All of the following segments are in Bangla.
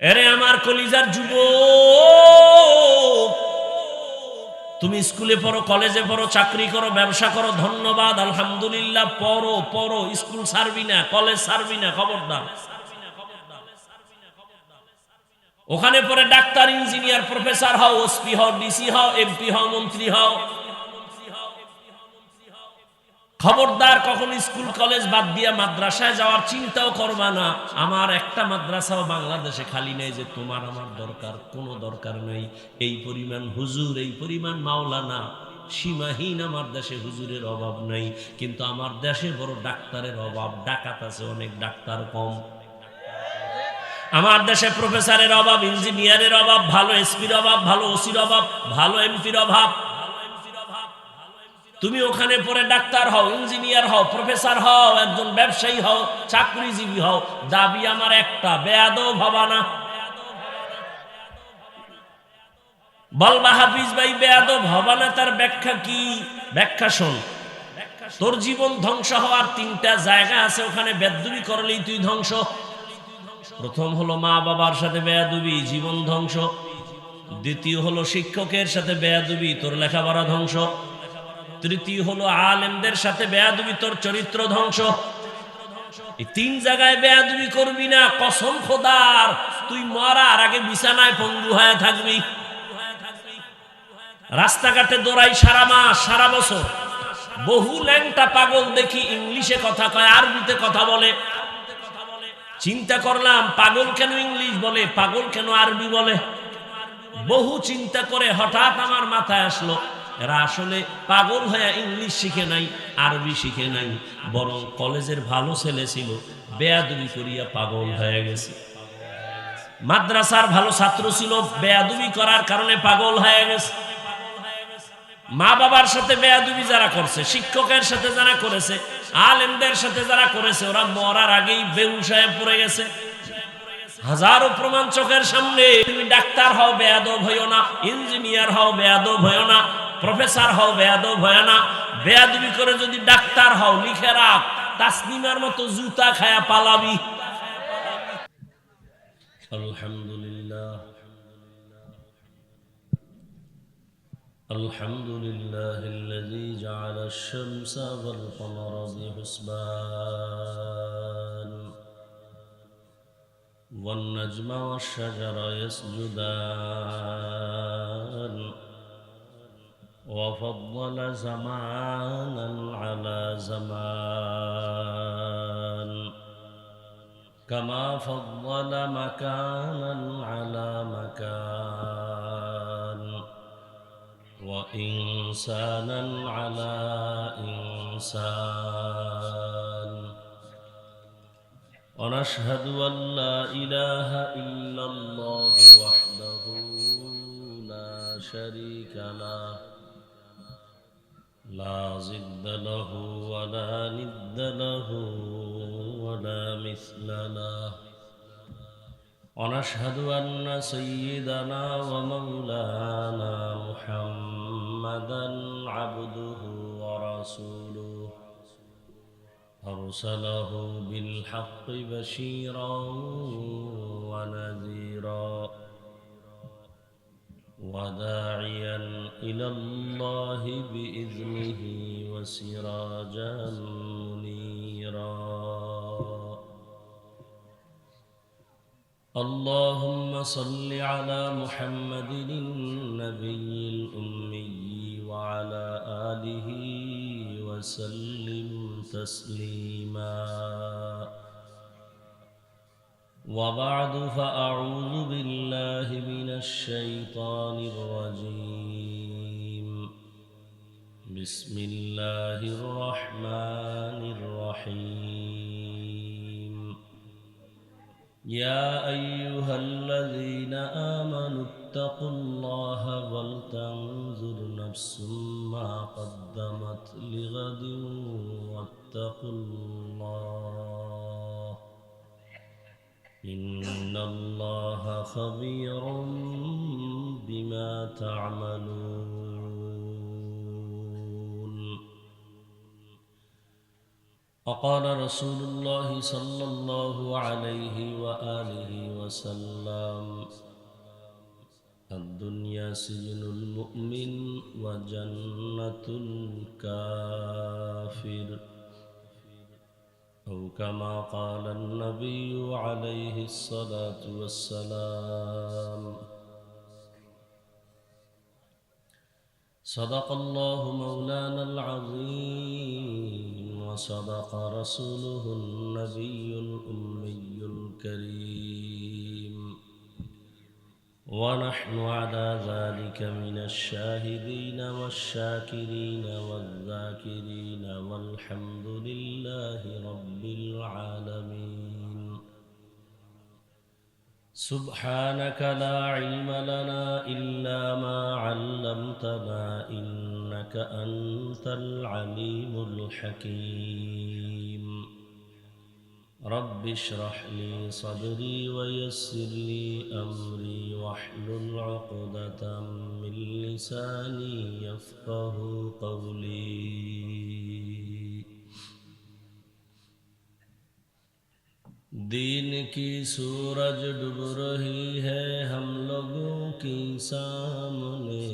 এরে আমার কলিজার যুবক, তুমি স্কুলে পড়ো, কলেজে পড়ো, চাকরি করো, ব্যবসা করো, ধন্যবাদ, আলহামদুলিল্লাহ। পড়ো পড়ো, স্কুল ছাড়বি না, কলেজ ছাড়বি না, খবরদার। ওখানে পরে ডাক্তার, ইঞ্জিনিয়ার, প্রফেসর হও, ওসপি হও, ডিসি হও, এমপি হও, মন্ত্রী হও, খবরদার কখন স্কুল কলেজ বাদ দিয়া মাদ্রাসায় যাওয়ার চিন্তাও করবা না। আমার একটা মাদ্রাসাও বাংলাদেশে খালি নেই যে তোমার আমার দরকার, কোনো দরকার নেই। এই পরিমাণ হুজুর, এই পরিমাণ মাওলানা, সীমাহীন আমার দেশে হুজুরের অভাব নেই। কিন্তু আমার দেশে বড় ডাক্তারের অভাব, ডাকাত আছে অনেক, ডাক্তার কম। আমার দেশে প্রফেসরের অভাব, ইঞ্জিনিয়ারের অভাব, ভালো এসপির অভাব, ভালো ওসির অভাব, ভালো এমপির অভাব। তুমি ওখানে পড়ে ডাক্তার হও, ইঞ্জিনিয়ার হও, প্রফেসর হও, একজন ব্যবসায়ী হও, চাকরিজীবী হও, দাবি আমার একটা, বেয়াদব হবা না। বলবা হাফিজ ভাই বেয়াদব হবা না, তার ব্যাখ্যা কি? ব্যাখ্যা শোন। তোর জীবন ধ্বংস হওয়ার তিনটা জায়গা আছে, ওখানে বেয়াদবি করলেই তুই ধ্বংস। প্রথম হলো মা বাবার সাথে বেয়াদবি, জীবন ধ্বংস। দ্বিতীয় হলো শিক্ষকের সাথে বেয়াদবি, তোর লেখাপড়া ধ্বংস। তৃতীয় হলো আলেমদের সাথে বেয়াদবি, তোর চরিত্র ধ্বংস। এই তিন জায়গায় বেয়াদবি করবি না, কসম খোদার। তুই মরার আগে বিছানায় পঙ্গু হয়ে থাকবি। রাস্তাঘাটে দৌড়াই সারা মাস, সারা বছর। বহু ল্যাংটা পাগল দেখি ইংলিশে কথা কয়, আরবিতে কথা বলে। চিন্তা করলাম পাগল কেন ইংলিশ বলে, পাগল কেন আরবি বলে। বহু চিন্তা করে হঠাৎ আমার মাথায় আসলো, এরা আসলে পাগল হয়ে ইংলিশ শিখে নাই, আরবি শিখে নাই, বরং কলেজের ভালো ছেলে ছিল, বেয়াদবি করিয়া পাগল হয়ে গেছে। মাদ্রাসার ভালো ছাত্র ছিল, বেয়াদবি করার কারণে পাগল হয়ে গেছে। মা বাবার সাথে বেয়াদবি যারা করছে, শিক্ষকের সাথে যারা করেছে, আলেমদের সাথে যারা করেছে, ওরা মরার আগেই বেহুশ হয়ে পড়ে গেছে। হাজারো প্রমাণ চোখের সামনে। তুমি ডাক্তার হও, বেয়াদব হইও না। ইঞ্জিনিয়ার হও, বেয়াদব হইও না। প্রফেসর হও, বেয়াদব হইও না। বেয়াদবি করে যদি ডাক্তার হও, লিখে রাখ, তাসনিমার মতো জুতা খায়া পালাবি। আলহামদুলিল্লাহ, আলহামদুলিল্লাহিল্লাযী জাআলা আশ-শামসা ওয়াল কমারা বিহুসবান والنجم والشجر يسجدان وفضل زمانا على زمان كما فضل مكانا على مكان وإنسانا على إنسان ونشهد أن لا إله إلا الله وحده لا شريك له لا ضد له ولا ند له ولا مثل له ونشهد أن سيدنا ومولانا محمدا عبده ورسوله أرسله بالحق بشيرا ونذيرا وداعيا إلى الله بإذنه وسراجا منيرا اللهم صل على محمد النبي الأمي وعلى آله وسلم تسليما وبعد فأعوذ بالله من الشيطان الرجيم بسم الله الرحمن الرحيم يا أيها الذين آمنوا اتقوا الله ولتنظر نفس ما قدمت لغد واتقوا الله إن الله خبير بما تعملون وقال رسول الله صلى الله عليه وآله وسلم الدنيا سجن المؤمن وجنة الكافر أو كما قال النبي عليه الصلاة والسلام صدق الله مولانا العظيم وصدق رسوله النبي الأمي الكريم ونحن على ذلك من الشاهدين والشاكرين والذاكرين والحمد لله رب العالمين سبحانك لا علم لنا إلا ما علمتنا إنك أنت العليم الحكيم رب اشرح لي صدري ويسر لي أمري واحلل عقدة من لساني يفقه قولي دین کی سورج ڈوب رہی ہے ہم لوگوں کی سامنے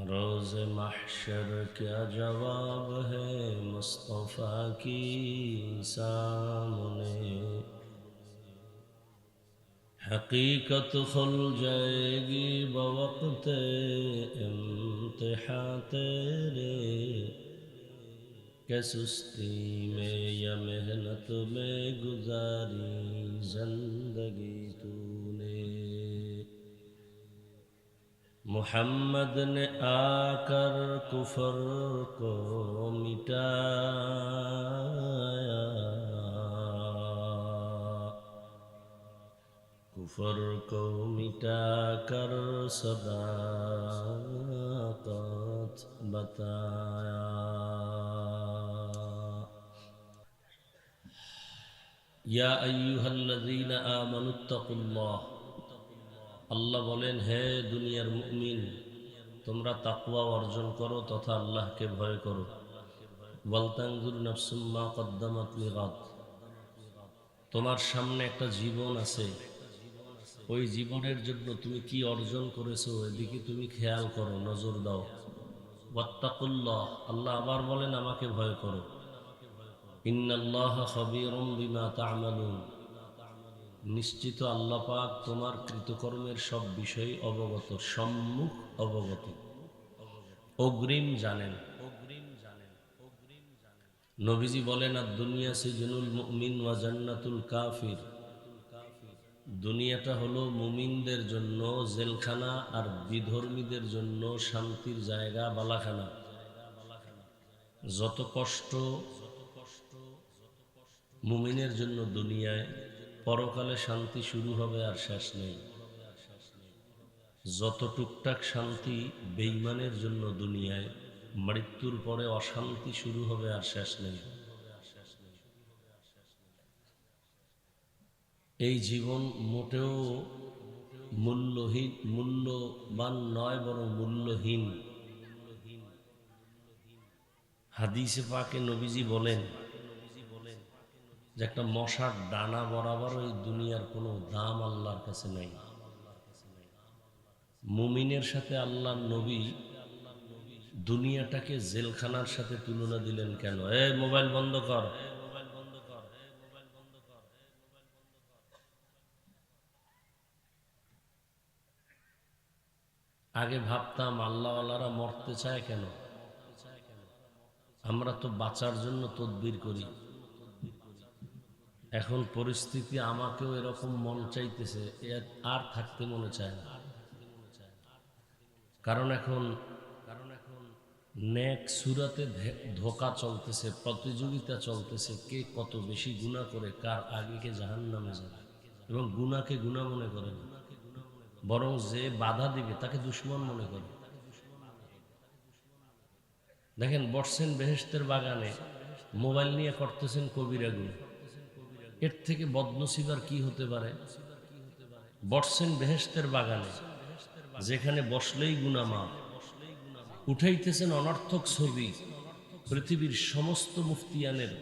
روز محشر کیا جواب ہے مصطفیٰ کی سامنے حقیقت کھل جائے گی بوقت امتحان تیرے کہ سستی میں یا محنت میں گزاری زندگی تو نے محمد نے آ کر کفر کو مٹایا کفر کو مٹا کر صداقت بتایا या अय्युहल्लज़ीना आमनुत्तकुल्लाह আল্লাহ বলেন হে দুনিয়ার মুমিন তোমরা তাকওয়া অর্জন করো তথা আল্লাহকে ভয় করো ওয়ালতানজুর নাফসুম মা কদ্দামাত লিগাদ তোমার সামনে একটা জীবন আছে ওই জীবনের জন্য তুমি কি অর্জন করেছো এদিকে তুমি খেয়াল করো নজর দাও ওয়াত্তাকুল্লাহ আল্লাহ আবার বলেন আমাকে ভয় করো ইন্নাল্লাহা খাবীরুম বিমা তা'মালুন নিশ্চিত আল্লাহ পাক তোমার কৃতকর্মের সব বিষয় অবগত সম্মুখ অবগত অগ্রিম জানেন নবীজি বলেন আদ-দুনিয়া সিজনুল মুমিন ওয়া জান্নাতুল কাফির দুনিয়াটা হলো মুমিনদের জন্য জেলখানা আর বিধর্মীদের জন্য শান্তির জায়গা বালাখানা যত কষ্ট মুমিনের জন্য দুনিয়ায় পরকালে শান্তি শুরু হবে আর শেষ নেই যত টুকটাক শান্তি বেঈমানের জন্য দুনিয়ায় মৃত্যুর পরে অশান্তি শুরু হবে আর শেষ নেই এই জীবন মোটেও মূল্যবান নয় বরং মূল্যহীন হাদিসে পাকে নবীজি বলেন যে একটা মশার ডানা বরাবর ওই দুনিয়ার কোনো দাম আল্লাহর কাছে নাই মুমিনের সাথে আল্লাহর নবী দুনিয়াটাকে জেলখানার সাথে তুলনা দিলেন কেন মোবাইল বন্ধ কর আগে ভাবতাম আল্লাহওয়ালারা মরতে চায় কেন আমরা তো বাঁচার জন্য তদবির করি এখন পরিস্থিতি আমাকেও এরকম মন চাইতেছে আর থাকতে মনে চায় না কারণ এখন নেক সুরাতে ধোঁকা চলতেছে প্রতিযোগিতা চলতেছে কে কত বেশি গুনাহ করে কার আগে কে জাহান্নামে যাবে এবং গুনাহকে গুনাহ মনে করে না বরং যে বাধা দিবে তাকে দুশমন মনে করে দেখেন বসছেন বেহেশতের বাগানে মোবাইল নিয়ে করতেছেন কবিরা গুনাহ এর থেকে বদনসিবার কি হতে পারে বসছেন বেহেশতের বাগানে যেখানে বসলেই গুনাহ মাফ উঠাইতেছেন অনর্থক ছবি। পৃথিবীর সমস্ত মুফতিয়ানের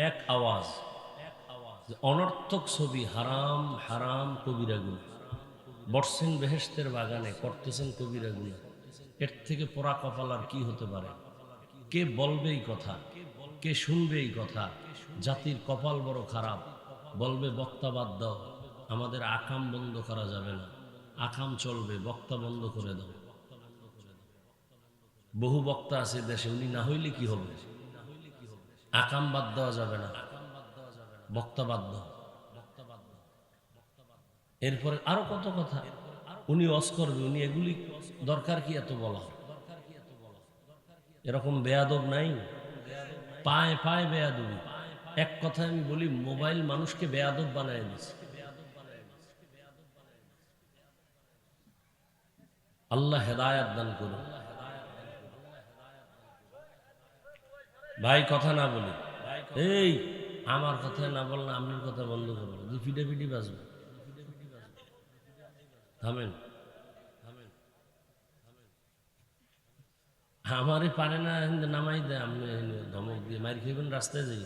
এক আওয়াজ, অনর্থক ছবি হারাম, হারাম, কবিরা গুনাহ। বসছেন বেহেশতের বাগানে, করতেছেন কবিরা গুনাহ। এর থেকে পোড়া কপাল আর কি হতে পারে? কে বলবে এই কথা? কে শুনবে এই কথা? জাতির কপাল বড় খারাপ। বলবে বক্তা বাদ দাও, আমাদের আকাম বন্ধ করা যাবে না, আকাম চলবে, বক্তা বন্ধ করে দাও। বহু বক্তা আছে দেশে, উনি না হইলে কি হবে? আকাম বাদ দেওয়া যাবে না, বক্তা বাদ দাও। এরপরে আরো কত কথা উনি ওয়াজ করবে, উনি এগুলি দরকার কি এত বলা? এরকম বেয়াদব নাই? পায় পায় বেয়াদবি। এক কথায় আমি বলি, মোবাইল মানুষকে বেয়াদব বানায় দিচ্ছে। আল্লাহ হেদায়াত দান করুন। ভাই কথা না বলি, এই আমার কথা না বললে আপনার কথা বন্ধ করবো, যে ফিডাফিডি বাজবে। থামেন, আমারে পারে না নামাই দেয়, আপনি ধমক দিয়ে মার খেবেন রাস্তায় যাই।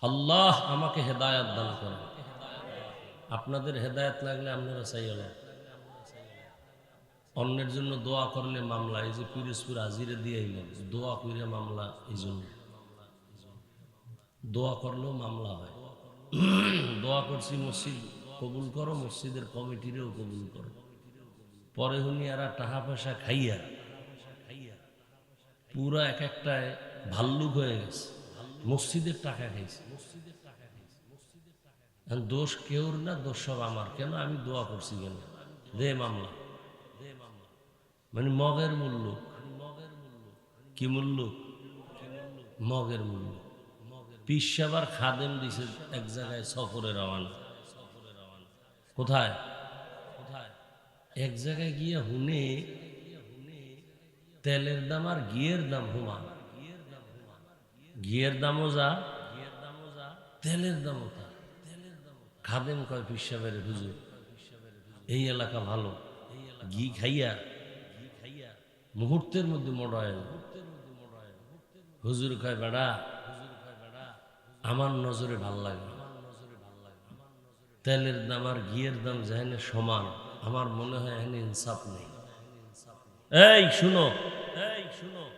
আল্লাহ আমাকে হেদায়াত দান করেন। আপনাদের হেদায়াত লাগলে আপনারা চাই হলো। অন্যের জন্য দোয়া করলে মামলা, এই যে পিরোজপুর হাজিরে দিয়ে এলেন, দোয়া করে মামলা, এই জন্য দোয়া করলেও মামলা হয়। দোয়া করছি মসজিদ কবুল করো, মসজিদের কমিটিরেও কবুল করো। পরে হুনি এরা টাকা পয়সা খাইয়া পুরা এক একটায় ভাল্লুক হয়ে গেছে, মসজিদের টাকা খাইছে। দোষ কেউর না, দোষ সব আমার। কেন? আমি দোয়া করছি কেন? দে মামলা। মানে মগের মূল্য কি? মূল্য মগের মূল্য। পিসাবার খাদেম দিছে এক জায়গায় সফরে রওয়ানা। কোথায়? এক জায়গায় গিয়ে হুনে তেলের দাম আর ঘিয়ের দাম হুমান। ঘিয়ের দামও যা, তেলের দামও তা। খাদেম কয় পিসাবের, হুজুর এই এলাকা ভালো, ঘি খাইয়া মুহূর্তের মধ্যে মোড় হয়। হুজুর কয় বেড়া, আমার নজরে ভাল লাগে, তেলের দাম আর ঘিয়ের দাম যেখানে সমান, আমার মনে হয় এখানে ইনসাফ নেই। এই শুনো,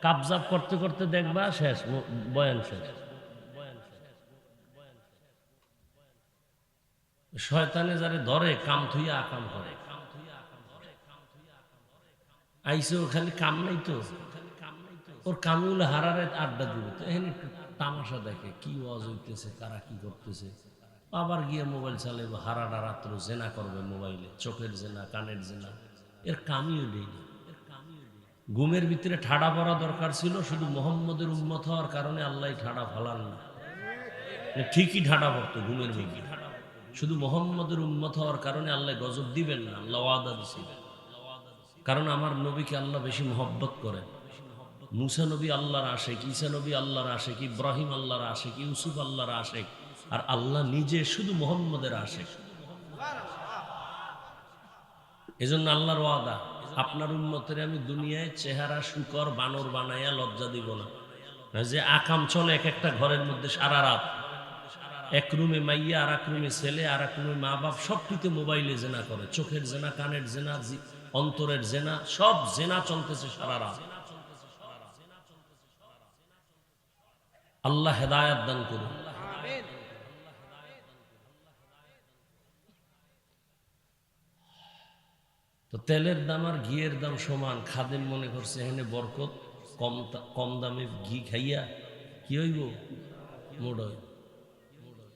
কাবজাব করতে করতে দেখবা শেষ, বয়ান শেষ। শয়তানে যারে ধরে কাম থুইয়া আকাম করে। আইসে ওর খালি কাম নাই তো, ওর কামগুলো হারারে আড্ডা দিবে, তো এখানে একটু তামাশা দেখে কি ওয়াজ হইতেছে, কারা কি করতেছে। আবার গিয়ে মোবাইল চালাইবে, হারাটা রাত্র জেনা করবে মোবাইলে, চোখের জেনা, কানের জেনা। এর কামই নেই। ঘুমের ভিতরে ঠাডা পড়া দরকার ছিল, শুধু মোহাম্মদের উম্মত হওয়ার কারণে আল্লাহ ঠাডা ফালান না। ঠিকই ঠাডা পড়তো ঘুমের ভিতরে, শুধু মোহাম্মদের উম্মত হওয়ার কারণে আল্লাহ গজব দিবেন না, আল্লাহ ওয়াদা দিছিলেন। কারণ আমার নবীকে আল্লাহ বেশি মহব্বত করে। মুসা নবী আল্লাহর আশেক, ঈসা নবী আল্লাহর আশেক, ইব্রাহিম আল্লাহর আশেক, ইউসুফ আল্লাহর আশেক, আর আল্লাহ নিজে শুধু মোহাম্মদের আশেক। এজন্য আল্লাহর ওয়াদা, আপনার উম্মতের আমি দুনিয়ায় চেহারা শুকর বানর বানাইয়া লজ্জা দিব না। যে আকাম চলে এক একটা ঘরের মধ্যে সারা রাত, এক রুমে মাইয়া, আর এক রুমে ছেলে, আর এক রুমে মা বাপ, সবটিতে মোবাইলে জেনা করে, চোখের জেনা, কানের জেনা, অন্তরের জেনা, সব জেনা চলতেছে সারা রাত। আল্লাহ হেদায়াত দান করুন। তো তেলের দাম আর ঘিয়ের দাম সমান। খাদেম মনে করছে এখানে বরকত, কম দামে ঘি খাইয়া কি হইব? মোড় হইব।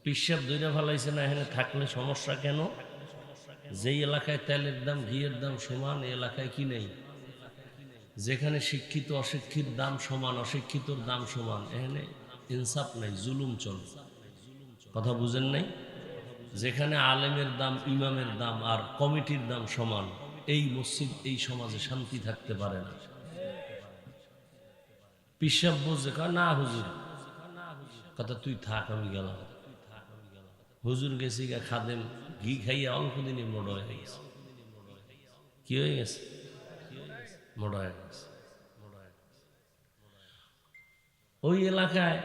পিসাব দইরা ফেলাইছে না, এখানে থাকলে সমস্যা কেন? যেই এলাকায় তেলের দাম ঘিয়ের দাম সমান, এই এলাকায় কি নেই? যেখানে শিক্ষিত অশিক্ষিত দাম সমান, অশিক্ষিতর দাম সমান, এখানে ইনসাফ নাই, জুলুম চলে। কথা বুঝেন নাই? যেখানে আলেমের দাম, ইমামের দাম আর কমিটির দাম সমান, এই মসজিদ, এই সমাজে শান্তি থাকতে পারে না। পিসাব বুঝে কয় না হুজুর, কথা তুই থাক, আমি গেলাম। হুজুর গেছি গা খাদেম ঘি খাইয়া অল্প দিনে মোড় হয়ে গেছে। কি হয়ে গেছে? মোড় হয়ে গেছে। ওই এলাকায়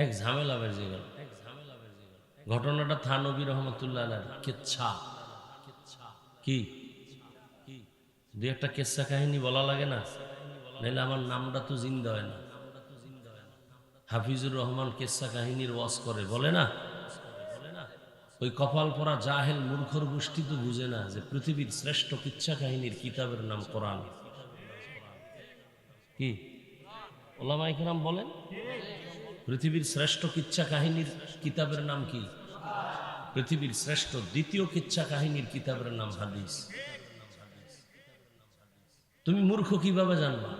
এক ঝামেলা বেজে গেল। ঘটনাটা থানবী রহমতুল্লাহ কেচ্ছা কি দুই একটা কেচ্ছা কাহিনী বলা লাগে না, নাইলে আমার নামটা তো জিন্দা হয় না। হাফিজুর রহমান কেচ্ছা কাহিনীর ওয়াজ করে, বলে না? ওই কপাল পরা জাহেল মূর্খর গোষ্ঠী তো বুঝে না যে পৃথিবীর শ্রেষ্ঠ কিচ্ছা কাহিনীর কিতাবের নাম কোরআন। কি ওলামায়ে কেরাম বলেন? পৃথিবীর শ্রেষ্ঠ কিচ্ছা কাহিনীর কিতাবের নাম কি? পৃথিবীর শ্রেষ্ঠ দ্বিতীয় কিচ্ছা কাহিনীর কিতাবের নাম হাদিস। তুমি মূর্খ কিভাবে জানবা?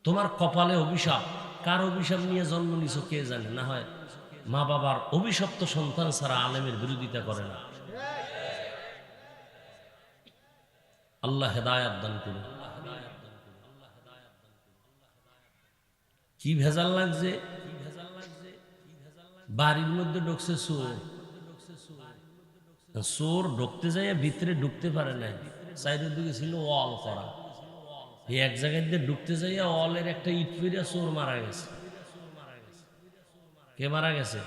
তোমার কপালে অভিশাপ, কার অভিশাপ নিয়ে জন্ম নিছো কে জানে। না হয় মা বাবার অভিশপ্ত সন্তান ছাড়া আলেমের বিরোধিতা করে না। আল্লাহ হেদায়াত দান করুন। কি ভেজাল লাগছে, বাড়ির মধ্যে ঢুকছে চোর। চোর ঢুকতে যাইয়া ভিতরে ঢুকতে পারে নাই, চারিদিকে ছিল ওয়াল করা। এই এক জায়গায় দিয়ে ঢুকতে যাইয়া ওয়ালের একটা ইট ফিরিয়া চোর মারা গেছে। কে মারা গেছে?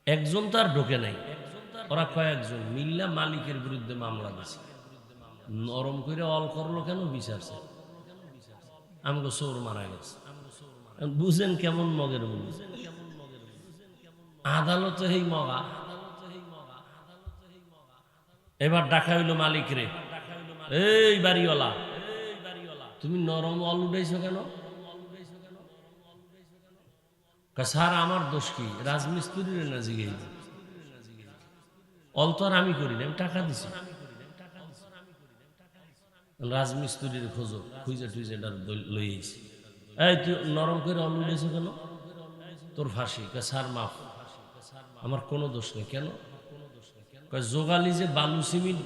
একজন তার ঢোকে নাই, ওরা কয়েকজন মিল্লা মালিকের বিরুদ্ধে মামলা দিছে। নরম করে অল করলো কেন? বিচারছে আমাকে চোর মারা গেছে। বুঝেন কেমন মগের বুঝ? আদালতে এই মগা। এবার ডাকা হইল মালিক রে, এই বাড়িওয়ালা তুমি নরম অল উঠাইছো কেন? স্যার আমার দোষ কি? রাজমিস্ত্রির না জিগে অল তো আর আমি করি না, আমি টাকা দিছি। রাজমিস্ত্রির খোঁজো, খুঁজে টুইজে লইয়েছি। এই তুই নরম করে অল উঠেছো কেন? তোর ফাঁসি। স্যার মাফ, আমার কোনো দোষ নেই। কেন? যোগালি যে বালু সিমেন্ট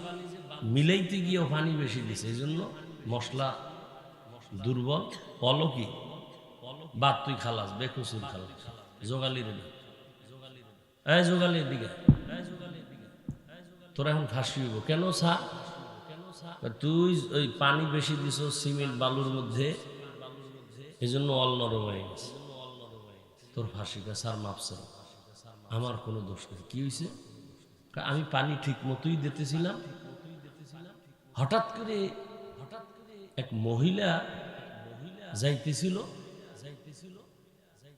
মিলাইতে গিয়েও পানি বেশি দিছে, এই জন্য মশলা দুর্বল। অলো কি বাদ, তুই খালাস, বেকুসুর খালাস। যোগালির এই যোগালির দিকে তোর এখন ফাঁসি হইব কেন? স্যার তুই ওই পানি বেশি দিছ সিমেন্ট বালুর মধ্যে, এই জন্য অল নরম হয়ে গেছে, তোর ফাঁসি। স্যার মাপছে, আমার কোনো দোষ নেই। কি হয়েছে? আমি পানি ঠিক মতোই দিতেছিলাম, হঠাৎ করে এক মহিলা যাইতেছিল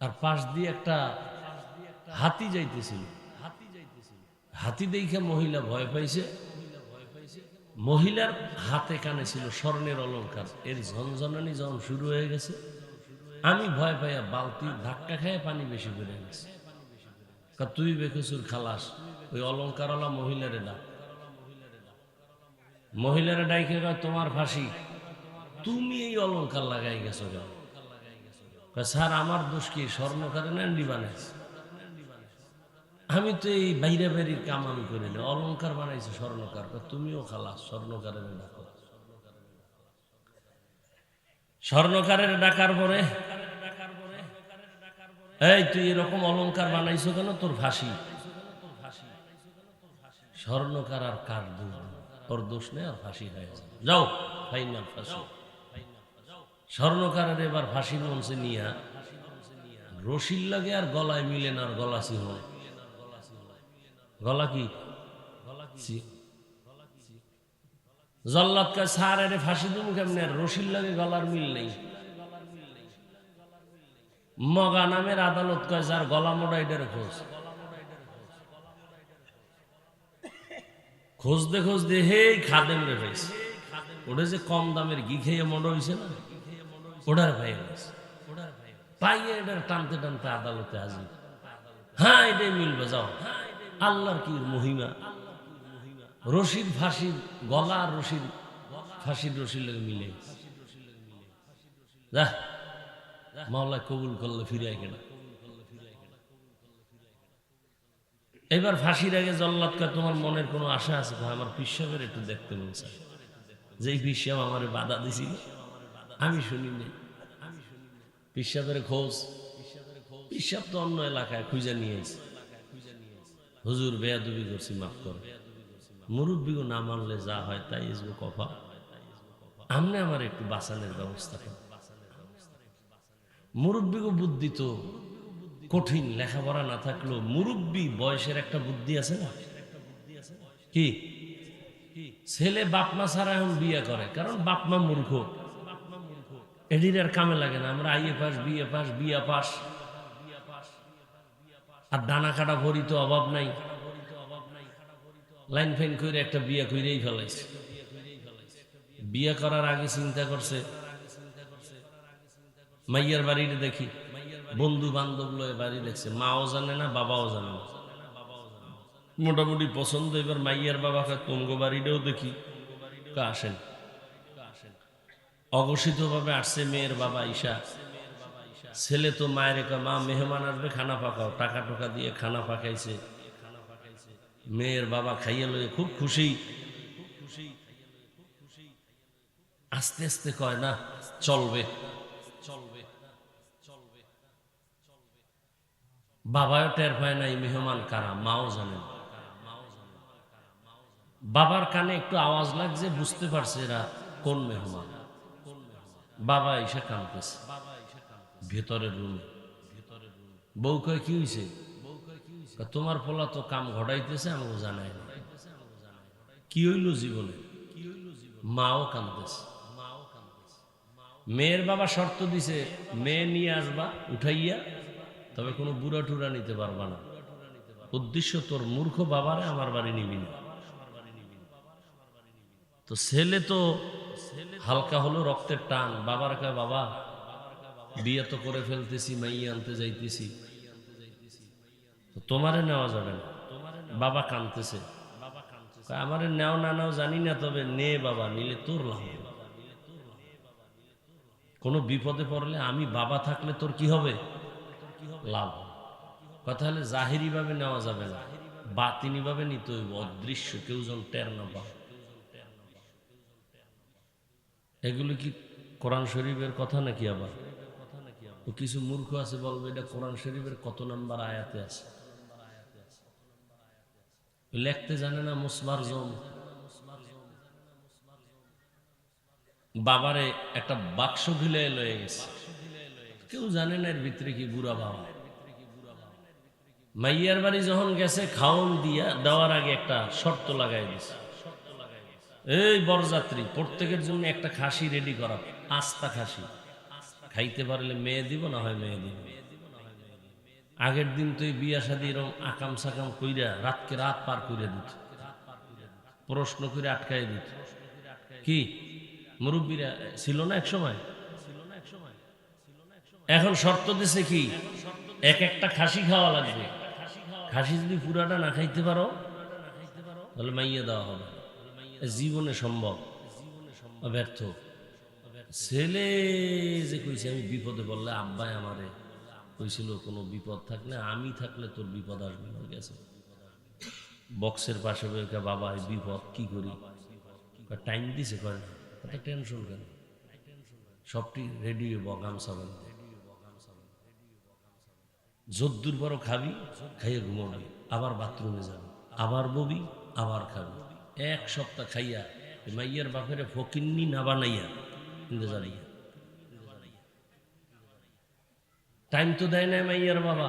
আর পাশ দিয়ে একটা হাতি যাইতেছিল। হাতি দেখে মহিলা ভয় পাইছে। মহিলার হাতে কানে ছিল স্বর্ণের অলংকার। এর ঝনঝনানি যখন শুরু হয়ে গেছে, আমি ভয় পাইয়া বালতি ধাক্কা খাইয়া পানি বেশি বেড়ে গেছে। তুই বেকুসুর খালাস, ওই অলংকারওয়ালা মহিলারে ডাক। মহিলারে ডাইকে কয় তোমার ফাঁসি, তুমি এই অলংকার লাগাই গেছো কেন? স্যার আমার দোষ কি? স্বর্ণকারে ন্যান্ডি বানাইছে। আমি তো এই বাইরে বাড়ির কাম আমি করি না, অলংকার বানাইছে স্বর্ণকার। তুমিও খালাস, স্বর্ণকারের ডাকো। স্বর্ণকারের ডাকার পরে এই তুই এরকম অলংকার বানাইছো কেন? তোর ফাঁসি। স্বর্ণকার আর কার দোষ? ওর দোষ নেই, আর ফাঁসি হয়ে যাবে। যাও ফাইনাল ফাঁসি। স্বর্ণকারের এবার ফাঁসির মঞ্চে নিয়ে রশির লাগে আর গলায় মিলে না, আর গলা ছিল গলা কি জল্লাদ কা সার এর ফাঁসি দেবো কেমনি? আর রশির লাগে গলার মিল নেই। মগা নামের আদালত কয় যার গলা মোড়া এটার খোঁজ। খুঁজতে খুঁজতে হে খাদেম রে পাইছে। ওটা যে কম দামের ঘি খেয়ে মোড় হয়েছে না, ওটার ভাই গেছে। পাইয়ে এটার টানতে টানতে আদালতে হাজির। হ্যাঁ এটাই মিলবে, যাও। আল্লাহর কি মহিমা! রশির ফাঁসির গলা আর রশির ফাঁসির রশির লাগে মিলে। যা মাওলা কবুল করলে ফিরে কেনা। এবার ফাঁসির আগে জল্লাদ কয় তোমার মনের কোনো আশা আছে? আমার পিসাবের একটু দেখতে মন চায়। যেই পিসাব আমার বাধা দিছিল আমি শুনি নাই। পিসাবের খোঁজ পিসাব তো অন্য এলাকায় খুঁজে নিয়ে এসে হুজুর বেয়াদবি করছি, মাফ করো। মুরব্বীও না মানলে যা হয় তাই ইসবো কফা, আমনে আমার একটু বাঁচানোর ব্যবস্থা করেন। মুরব্বীকে বুদ্ধি তো কঠিন, লেখাপড়া না থাকলেও মুরব্বী বয়সের একটা বুদ্ধি আছে না? কি ছেলে বাপমা ছাড়া এখন বিয়ে করে, কারণ বাপমা মূর্খ, এডির আর কামে লাগে না। আমরা আইএ পাস, বিএ পাস, বিয়া পাস, আর ডানা কাটা ভরি তো অভাব নাই। লাইন ফাইন করে একটা বিয়ে কইরেই ফেলাইছে। বিয়ে করার আগে চিন্তা করছে মাইয়ার বাড়িটা দেখি, বন্ধু বান্ধব লয়ে বাড়ি দেখছে, মাও জানে না বাবাও জানে না, মোটামুটি পছন্দ। এবার মাইয়ার বাবাকে তঙ্গ বাড়িটাও দেখি, আসেন। অঘোষিত ভাবে আসছে মেয়ের বাবা ঈশা। ছেলে তো মায়ের মা মেহমান আসবে খানা পাকাও, টাকা টোকা দিয়ে খানা পাকাইছে। মেয়ের বাবা খাইয়ে লয়ে খুব খুশি। আস্তে আস্তে কয় না চলবে, বাবাও টের পায় না এই মেহমান কারা, মাও জানে না। বাবার কানে একটু আওয়াজ লাগছে, বুঝতে পারছে এরা কোন মেহমান। বাবা এসে কাঁদতেছে ভেতরের রুমে। বউ কয় কি হয়েছে? তোমার পোলা তো কাম ঘটাইতেছে, আমাকে জানাই না। কি হইল জীবনে? মাও কাঁদতেছে। মেয়ের বাবা শর্ত দিছে, মেয়ে নিয়ে আসবা উঠাইয়া, তবে কোনো বুড়া টুরা নিতে পারবা না। উদ্দেশ্য তোর মূর্খ বাবারে আমার বাড়ি নিবি না। তো ছেলে তো হালকা হলো রক্তের টান, বাবার কয় বাবা বিয়ে তো করে ফেলতেছি, মাইয়া আনতে যাইতেছি, তোমারে নেওয়া যাবে না। বাবা কাঁদতেছে, আমারে নেও না নাও জানি না, তবে নে বাবা, নিলে তোর লাভ হবে। কোনো বিপদে পড়লে আমি বাবা থাকলে তোর কি হবে? লাভ। কথা হলে জাহিরি ভাবে নেওয়া যাবে না, বাতিনি ভাবে নিতে হইব, অদৃশ্য কেউ যেন টের না পায়। এগুলো কি কোরআন শরীফের কথা নাকি? আবার তো কিছু মূর্খ আছে বলবে এটা কোরআন শরীফের কত নাম্বার আয়াতে আছে, লিখতে জানে না। মুসমার জম বাবারে একটা বাক্স ঘিলে লয়ে গেছে, কেউ জানে না এর ভিতরে কি। বুড়া বাবা মাইয়ার বাড়ি যখন গেছে, খাওন দিয়া দেওয়ার আগে একটা শর্ত লাগাই দিছে, এই বরযাত্রী প্রত্যেকের জন্য একটা খাসি রেডি করা, আস্তা খাসি, খাইতে পারলে মেয়ে দিব, না হয় মেয়ে দিব। আগের দিন তো এই বিয়া শাদী এরকম আকাম সাকাম কইরা রাতকে রাত পার করে দিত, প্রশ্ন করে আটকাই দিত। কি মুরব্বীরা ছিল না এক সময়? এখন শর্ত দিছে কি, এক একটা খাসি খাওয়া লাগবে। খাসি যদি পুরাটা না খাইতে পারো তাহলে মাইয়া দেওয়া হবে। জীবনে সম্ভব, ব্যর্থ। ছেলে যে কইছে আমি বিপদে বললে, আব্বাই আমারে কইছিল কোনো বিপদ থাকলে, আমি থাকলে তোর বিপদ আসবে না। গেছে বক্সের পাশে বইকা, বাবা এই বিপদ কি করি? টাইম দিছে, কয় না টেনশন কেন, সবটি রেডি হইব, গামছা বান্ধব, যদ্দূর বড় খাবি, খাইয়ে ঘুমাবি, আবার বাথরুমে যাবি, আবার ববি, আবার খাবি। এক সপ্তাহ খাইয়া মাইয়ার বাপের ফকিন্নি না বানাইয়া কিন্তু জানাইয়া। টাইম তো দেয় না মাইয়ার বাবা,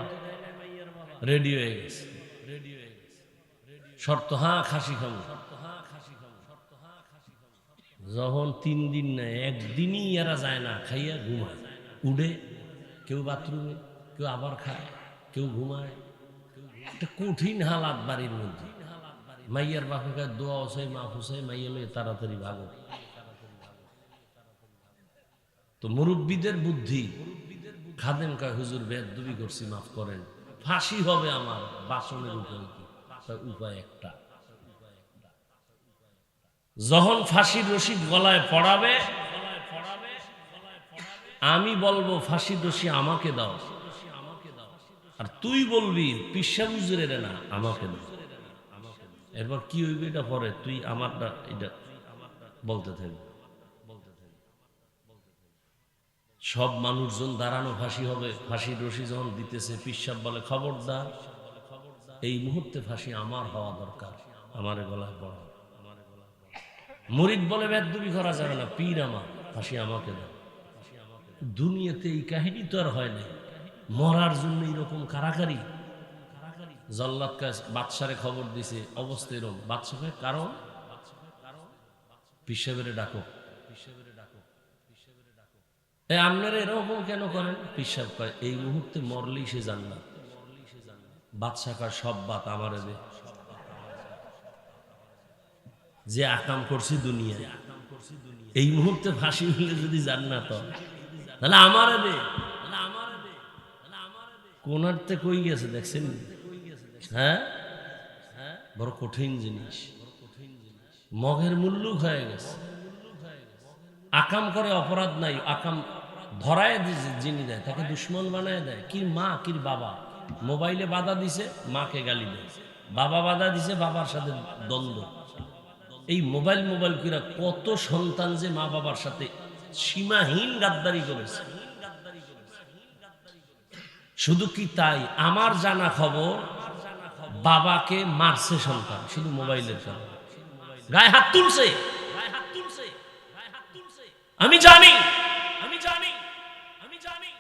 রেডি হয়ে গেছে। শর্ত, হ্যাঁ খাসি খাবো। যখন 3 দিন না, একদিনই এরা যায় না, খাইয়া ঘুমায়, উঠে কেউ বাথরুমে, কেউ আবার খায়, কেউ ঘুমায়। একটা কঠিন হালাত বাড়ির মধ্যে। মাইয়ার বাপে দোয়া হসাই, মা হুসাই, মাইয়া লয়ে তাড়াতাড়ি ভাগো। তো মুরব্বীদের বুদ্ধি, খাদেম কয় হুজুর বেয়াদবি করছি, মাফ করেন, ফাঁসি হবে আমার। বাসনের উপায় কি? উপায় একটা, যখন ফাঁসির রশি গলায় পড়াবে, আমি বলবো ফাঁসির রশি আমাকে দাও, আর তুই বলবি পিসা হুজুরের না, আমাকে দাও। এরপর কি হইবে এটা পরে, তুই আমারটা এটা বলতে থাকবি। সব মানুষজন দাঁড়ানো ফাঁসি হবে, ফাঁসির রশি যখন দিতেছে পীর সাহেব বলে খবরদার, এই মুহূর্তে ফাঁসি আমার হওয়া দরকার, আমার গলায় পড়া। মুরিদ বলে বেদবি করা যাবে না, পীর আমার, ফাঁসি আমাকে দাও। দুনিয়াতে এই কাহিনী তো আর হয় নাই, মরার জন্য এরকম কারাকারি। জল্লাদ বাদশারে খবর দিছে অবস্থা এরকম, বাদশা কারণ পীর সাহেবের ডাকো, আপনারা এরকম কেন করেন? পীর সাহেব কয় এই মুহূর্তে মরলেই সে জান্নাত। বাদশা কয় সব বাত আমারে দে, যে আকাম করছি দুনিয়ায়, এই মুহূর্তে ফাঁসি হলে যদি জান্নাত হয় তাহলে আমারে দে। কোনারতে কই গেছে দেখছেন? হ্যাঁ, বড় কঠিন জিনিস, মগের মুল্লুক হয়ে গেছে। আকাম করে অপরাধ নাই, আকাম ধরায় যিনি দেয় তাকে দুশ্মন বানায় দেয়। কি মা কি বাবা, মোবাইলে বাধা দিছে মাকে গালি দেয়, বাবা বাধা দিছে বাবার সাথে দ্বন্দ্ব। এই মোবাইল করে কত সন্তান যে মা বাবার সাথে সীমাহীন গাদ্দারি করেছে। শুধু কি তাই, আমার জানা খবর বাবাকে মারছে সন্তান শুধু মোবাইলের কারণে, গায়ে হাত তুলছে। আমি জানি, আমি জানি, আমি জানি,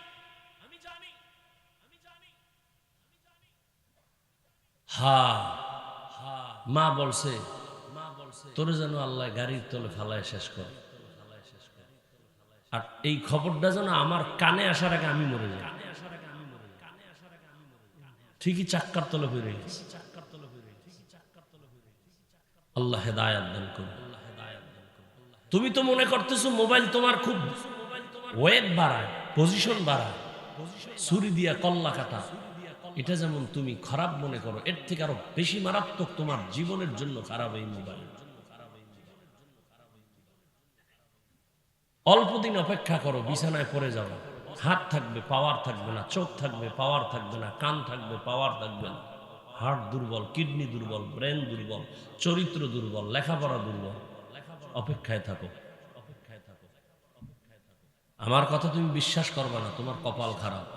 আমি জানি, আমি জানি। মা বলছে তোরে যেন আল্লাহ গাড়ির তলে ফালায় শেষ করে, আর এই খবরটা যেন আমার কানে আসার আগে আমি মরে যাই। ঠিকই চাক্কার তলে হয়ে গেছে। আল্লাহ হেদায়েত দান করুন। তুমি তো মনে করতেছো মোবাইল তোমার খুব ওয়েট বাড়ায়, পজিশন বাড়ায়, ছুরি দিয়া কল্লা কাটা, এটা যেমন তুমি খারাপ মনে করো, এর থেকে আরো বেশি মারাত্মক তোমার জীবনের জন্য খারাপ এই মোবাইল। অল্প দিন অপেক্ষা করো, বিছানায় পড়ে যাবে, হাত থাকবে পাওয়ার থাকবে না, চোখ থাকবে পাওয়ার থাকবে না, কান থাকবে পাওয়ার থাকবে না, হার্ট দুর্বল, কিডনি দুর্বল, ব্রেন দুর্বল, চরিত্র দুর্বল, লেখাপড়া দুর্বল। অপেক্ষায় থাকো। আমার কথা তুমি বিশ্বাস করবা না, তোমার কপাল খারাপ।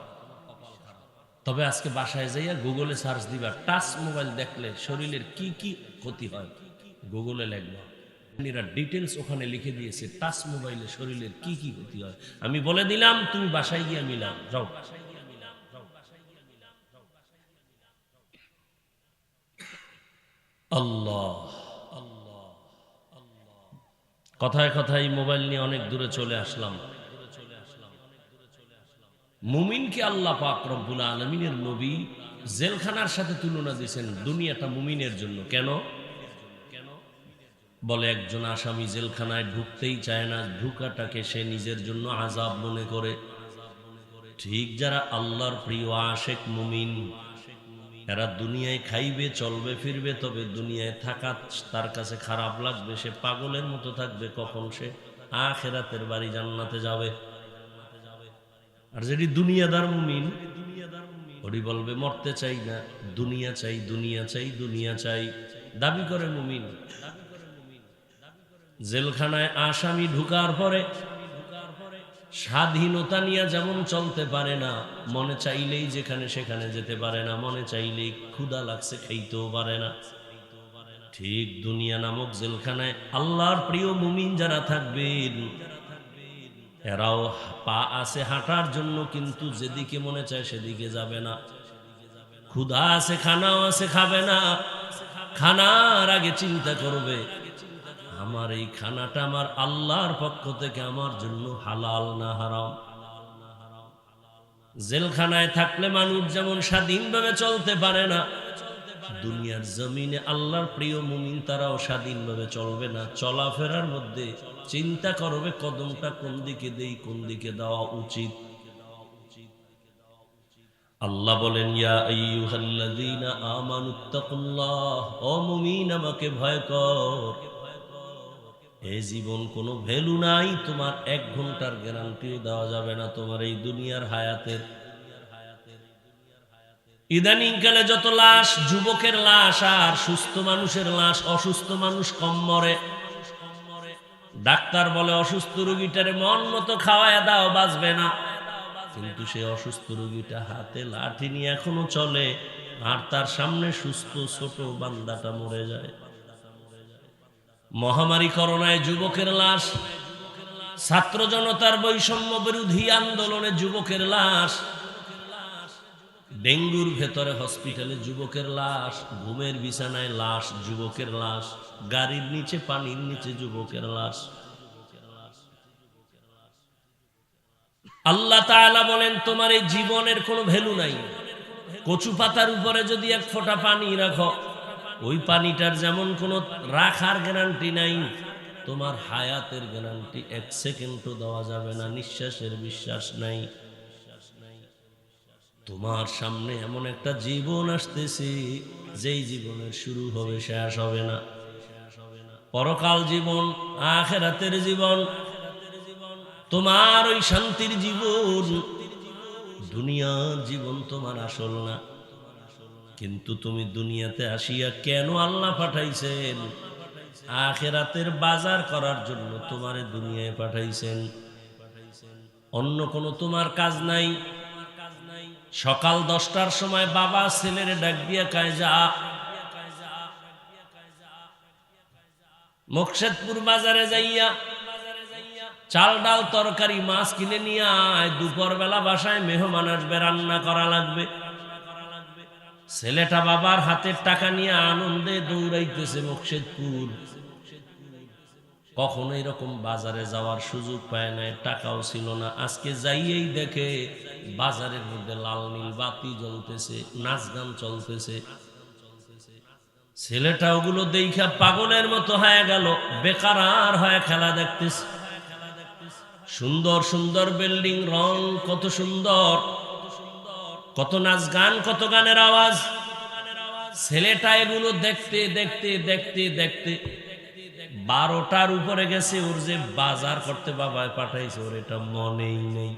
তবে আজকে বাসায় যাইয়া গুগলে সার্চ দিবা, টাচ মোবাইল দেখলে শরীরের কি কি ক্ষতি হয়, গুগলে লিখবা, ডিটেলস ওখানে লিখে দিয়েছে টাচ মোবাইলে শরীরের কি কি ক্ষতি হয়। আমি বলে দিলাম, তুমি বাসায় গিয়া মিলাও, যাও। আল্লাহ কথায় কথায় মোবাইল নিয়ে অনেক দূরে চলে আসলাম। মুমিনকে আল্লাহ পাক রব্বুল আলামিনের নবী জেলখানার সাথে তুলনা দিয়েছেন, দুনিয়াটা মুমিনের জন্য। কেন? বলে একজন আসামি জেলখানায় ঢুকতেই চায় না, ঢুকাটাকে সে নিজের জন্য আযাব মনে করে। ঠিক যারা আল্লাহর প্রিয় আশেক মুমিন, এরা দুনিয়ায় খাইবে চলবে ফিরবে, তবে দুনিয়ায় থাকা তার কাছে খারাপ লাগবে, সে পাগলের মতো থাকবে, কখন সে আখিরাতের বাড়ি জান্নাতে যাবে। আর যেটি দুনিয়াদার মুমিন, ওটি বলবে মরতে চাই না, দুনিয়া চাই, দুনিয়া চাই, দুনিয়া চাই, দাবি করে মুমিন। জেলখানায় আসামি ঢুকার পরে স্বাধীনতা নিয়ে যেমন চলতে পারে না, মনে চাইলেই যেখানে সেখানে যেতে পারে না, মনে চাইলেই ক্ষুধা লাগছে খাইতেও পারে না, ঠিক দুনিয়া নামক জেলখানায় আল্লাহর প্রিয় মুমিন যারা থাকবেন, এরাও পা আছে হাঁটার জন্য, কিন্তু যেদিকে মনে চায় সেদিকে যাবে না। ক্ষুধা আছে, খানাও আছে, খাবে না। খানার আগে চিন্তা করবে, আমার এই খানাটা আমার আল্লাহর পক্ষ থেকে আমার জন্য হালাল না হারাম। জেলখানায় থাকলে মানুষ যেমন স্বাধীনভাবে চলতে পারে না, দুনিয়ার জমিনে আল্লাহর প্রিয় মুমিন তারাও স্বাধীনভাবে চলবে না। চলাফেরার মধ্যে চিন্তা করবে কদমটা কোন দিকে দেই, কোন দিকে দেওয়া উচিত। আল্লাহ বলেন, ইয়া আইয়ুহাল্লাযীনা আমানুত্তাকুল্লাহ, ও মুমিন আমাকে ভয় কর। এই জীবন কোনো ভ্যালু নাই, তোমার 1 ঘন্টার গ্যারান্টিও দেওয়া যাবে না তোমার এই দুনিয়ার হায়াতের। ইদানিং কালে যত লাশ, যুবকের লাশ আর সুস্থ মানুষের লাশ, অসুস্থ মানুষ কম মরে। ডাক্তার বলে অসুস্থ রোগীটারে মন মতো খাওয়ায় দাও, বাঁচবে না। কিন্তু সে অসুস্থ রোগীটা হাতে লাঠি নিয়ে এখনো চলে, আর তার সামনে সুস্থ ছোট বান্দাটা মরে যায়। মহামারী করোনায় যুবকের লাশ, ছাত্র জনতার বৈষম্য বিরোধী আন্দোলনে যুবকের লাশ, ডেঙ্গুর ভেতরে হসপিটালে যুবকের লাশ, ঘুমের বিছানায় লাশ, যুবকের লাশ, গাড়ির নিচে পানির নিচে যুবকের লাশ। আল্লাহ তাআলা বলেন তোমার এই জীবনের কোনো ভ্যালু নাই। কচু পাতার উপরে যদি এক ফোঁটা পানি রাখো, ওই পানিটার যেমন কোনো রাখার গ্যারান্টি নাই, তোমার হায়াতের গ্যারান্টি 1 সেকেন্ডও দেওয়া যাবে না, নিঃশ্বাসের বিশ্বাস নাই। তোমার সামনে এমন একটা জীবন আসতেছে, যেই জীবনের শুরু হবে শেষ হবে না। পরকাল জীবন, আখিরাতের জীবন, তোমার ওই শান্তির জীবন। দুনিয়ার জীবন তোমার আসল না। কিন্তু তুমি দুনিয়াতে আসিয়া কেন আল্লাহ পাঠাইছেন? আখিরাতের বাজার করার জন্য তোমারে দুনিয়ায় পাঠাইছেন। অন্য কোনো তোমার কাজ নাই। সকাল 10টার সময় বাবা ছেলেরে ডাক দিয়া কয় যা মুকশেদপুর বাজারে যাইয়া চাল ডাল তরকারি মাছ কিনে নিয়ে আয়, দুপুর বেলা বাসায় মেহমান আসবে, রান্না করা লাগবে। ছেলেটা বাবার হাতের টাকা নিয়ে আনন্দে দৌড়াইতেছে মুকশেদপুর। কখনো এরকম বাজারে যাওয়ার সুযোগ পায় নাই, টাকাও ছিল না। আজকে যাইয়েই দেখে বাজারের মধ্যে লাল নীল বাতি জ্বলতেছে, নাচ গান চলতেছে। ছেলেটা ওগুলো দেখা পাগলের মতো হয়ে গেল, বেকার হয়ে খেলা দেখতেছে। সুন্দর সুন্দর বিল্ডিং, রং কত সুন্দর, কত নাচ গান, কত গানের আওয়াজ। ছেলেটা এগুলো দেখতে দেখতে দেখতে দেখতে 12টার উপরে গেছে। ওর যে বাজার করতে বাবায় পাঠাইছে ওর এটা মনেই নেই।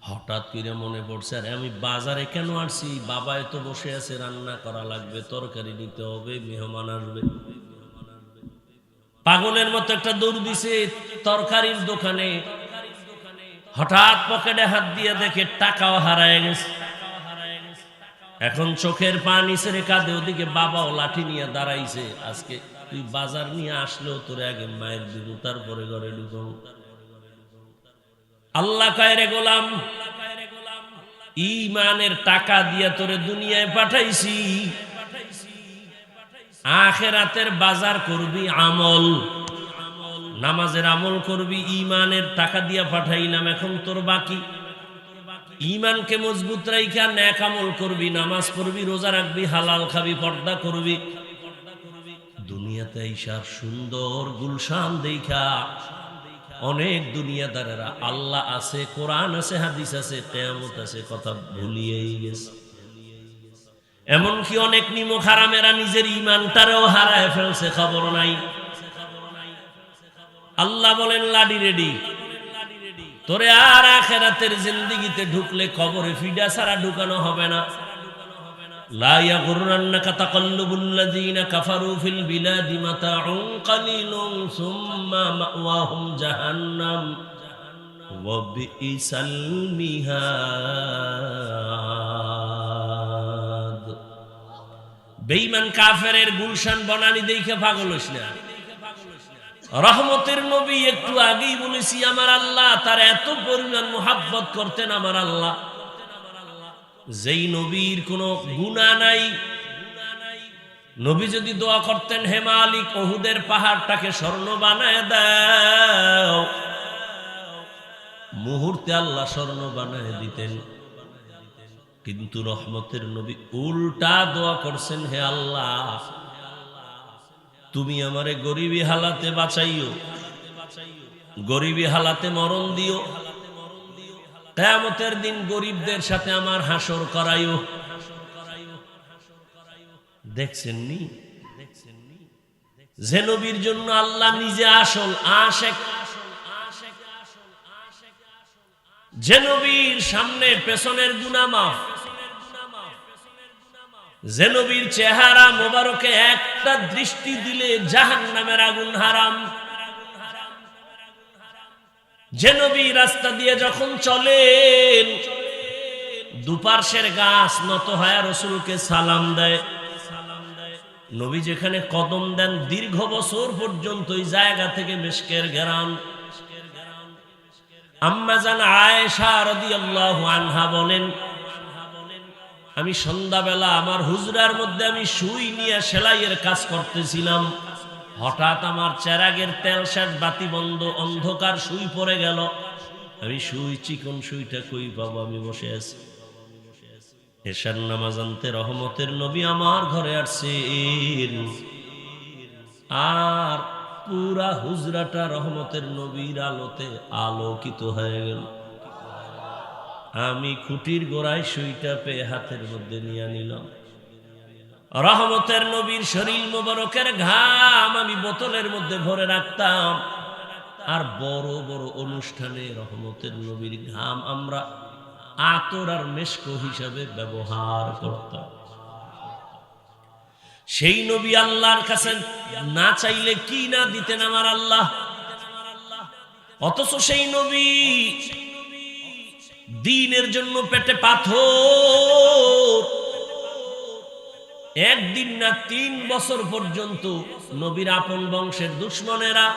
হঠাৎ করে মনে পড়ছে, আরে আমি বাজারে কেন আসছি? বাবায় তো বসে আছে, রান্না করা লাগবে, তরকারি নিতে হবে, মেহমান আসবে। পাগলের মতো একটা দৌড় দিছে তরকারির দোকানে। হঠাৎ পকেটে হাত দিয়ে দেখে টাকাও হারায় গেছে। এখন চোখের পানি ছেড়ে কাঁদে। ওদিকে বাবাও লাঠি নিয়ে দাঁড়াইছে। আজকে তুই বাজার নিয়ে আসলেও তোরে আগে মায়ের দিব, তারপরে ঘরে ঢুকো। আল্লাহ কয় রে গোলাম, ঈমানের টাকা দিয়া তোরে দুনিয়ায় পাঠাইছি, আখিরাতের বাজার করবি আমল, নামাজের আমল করবি, ঈমানের টাকা দিয়া পাঠাইলাম। এখন তোর বাকি ঈমানকে মজবুত রাইখা নেক আমল করবি, নামাজ পড়বি, রোজা রাখবি, হালাল খাবি, পর্দা করবি। দুনিয়াতে ঈশার সুন্দর গুলশান দেখা অনেক দুনিয়াদারেরা আল্লাহ আছে, কোরআন আছে, হাদিস আছে, কিয়ামত আছে কথা ভুলিয়েই গেছে। এমনকি অনেক নিমক হারামেরা নিজের ঈমানটারেও হারায় ফেলছে, খবর নাই। আল্লাহ বলেন লাডি রেডি, তোরে আর আখিরাতের জিন্দেগিতে ঢুকলে কবরে ফিডা ছাড়া ঢুকানো হবে না। লা ইয়াগুররান্নাকা তাকাল্লুবুল্লাযীনা কাফারু ফিল বিলাদি মাতাউন কালিলুন সুম্মা মাওয়াহুম জাহান্নাম ওয়া বিইসাল মিহাদ। বেঈমান কাফেরের গুলশান বনানি দেখে পাগল হইস না। রহমতের নবী একটু আগেই বলেছি, আমার আল্লাহ তার এত পরিমাণ মুহাব্বত করতেন। আমার আল্লাহ যেই নবীর কোনো গুনাহ নাই, নবী যদি দোয়া করতেন হে মালিক উহুদের পাহাড়টাকে স্বর্ণ বানায় দাও, মুহূর্তে আল্লাহ স্বর্ণ বানায় দিতেন। কিন্তু রহমতের নবী উল্টা দোয়া করছেন, হে আল্লাহ তুমি আমারে গরিবী হালাতে বাঁচাইও, গরিবী হালাতে মরণ দিও, কিয়ামতের দিন গরিবদের সাথে আমার হাসর করাইও। দেখছেন নি যে নবীর জন্য আল্লাহ নিজে আসল আশেক, যে নবীর সামনে পেছনের গুনাহ মাফ, যে নবীর চেহারা মোবারকে একটা দৃষ্টি দিলে জাহান্নামের আগুন হারাম, যে নবী রাস্তা দিয়ে যখন চলেন দুপার্শ্বের গাছ নত হয়ে রাসূলকে সালাম দেয়। নবী যেখানে কদম দেন দীর্ঘ বছর পর্যন্ত ওই জায়গা থেকে মিশকের ঘেরান। আম্মা জান আয়েশা রাদিয়াল্লাহু আনহা বলেন, আমি সন্ধ্যাবেলা আমার হুজরার মধ্যে আমি সুই নিয়ে সেলাইয়ের কাজ করতেছিলাম। হঠাৎ আমার চেরাগের তেল শেষ, বাতি বন্ধ, অন্ধকার, সুই পড়ে গেল। আমি সুই, চিকন সুইটা কই পাবো? আমি বসে আছি। এশার নামাজ আনতে রহমতের নবী আমার ঘরে আসছেন, আর পুরা হুজরাটা রহমতের নবীর আলোতে আলোকিত হয়ে গেল। আমি খুঁটির গোড়ায় সুইটা পেয়ে হাতের মধ্যে নিয়ে নিলাম। রহমতের নবীর শরীর মোবারকের ঘাম আমি বোতলের মধ্যে ভরে রাখতাম, আর বড় বড় অনুষ্ঠানে রহমতের নবীর ঘাম আমরা আতর আর মেশক হিসাবে ব্যবহার করতাম। সেই নবী আল্লাহর কাছে না চাইলে কি না দিতেন আমার আল্লাহ, অথচ সেই নবী দ্বীনের জন্য পেটে পাথর। একদিন না ৩ বছর পর্যন্ত নবীর আপন বংশের দুশমনেরা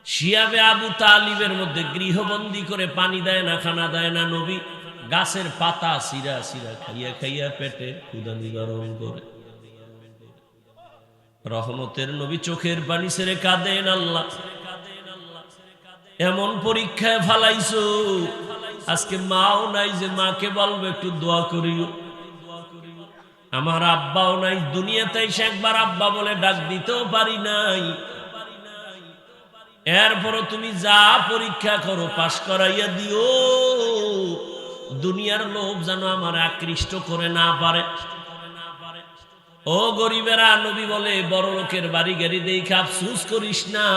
শিয়াবে আবু তালিবের মধ্যে গৃহবন্দী করে পানি দেয় না, খানা দেয় না। নবী গাছের পাতা সিরা সিরা খাইয়া খাইয়া পেটে ক্ষুধা নিবারণ করে। রহমতের নবী চোখের পানি ছেড়ে কাঁদেন, আল্লাহ এমন পরীক্ষায় ফালাইছো, আজকে মাও নাই যে মাকে বলবো একটু দোয়া করিও। আমার আব্বাও নাই, দুনিয়াতে এসে একবার আব্বা বলে ডাক দিতেও পারি নাই। এরপরও তুমি যা পরীক্ষা করো পাশ করাইয়া দিও, দুনিয়ার লোভ যেন আমার আকৃষ্ট করে না পারে। ও গরিবেরা, নবী বলে বড় লোকের বাড়ি গাড়ি দেখে আফসোস করিস না,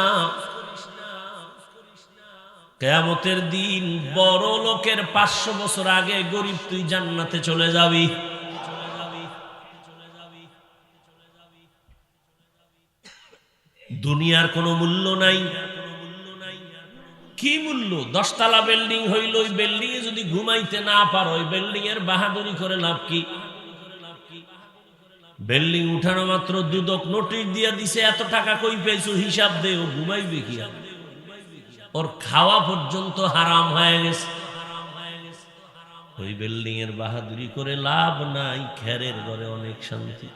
কিয়ামতের দিন বড় লোকের 500 বছর আগে গরিব তুই জান্নাতে চলে যাবি। দুনিয়ার কোনো মূল্য নাই। কি মূল্য? 10 তলা বিল্ডিং হইল, ওই বিল্ডিং এ যদি ঘুমাইতে না পারো, ওই বিল্ডিং এর বাহাদুরি করে লাভ কি? বিল্ডিং উঠানো মাত্র দুদক নোটিশ দিয়া দিছে, এত টাকা কই পেয়েছো হিসাব দে। ও ঘুমাইবে কি? ওর খাওয়া পর্যন্ত হারাম হয়ে গেছে। ওই বিল্ডিং এর বাহাদুরি করে লাভ নাই, খেরের ঘরে অনেক শান্তি।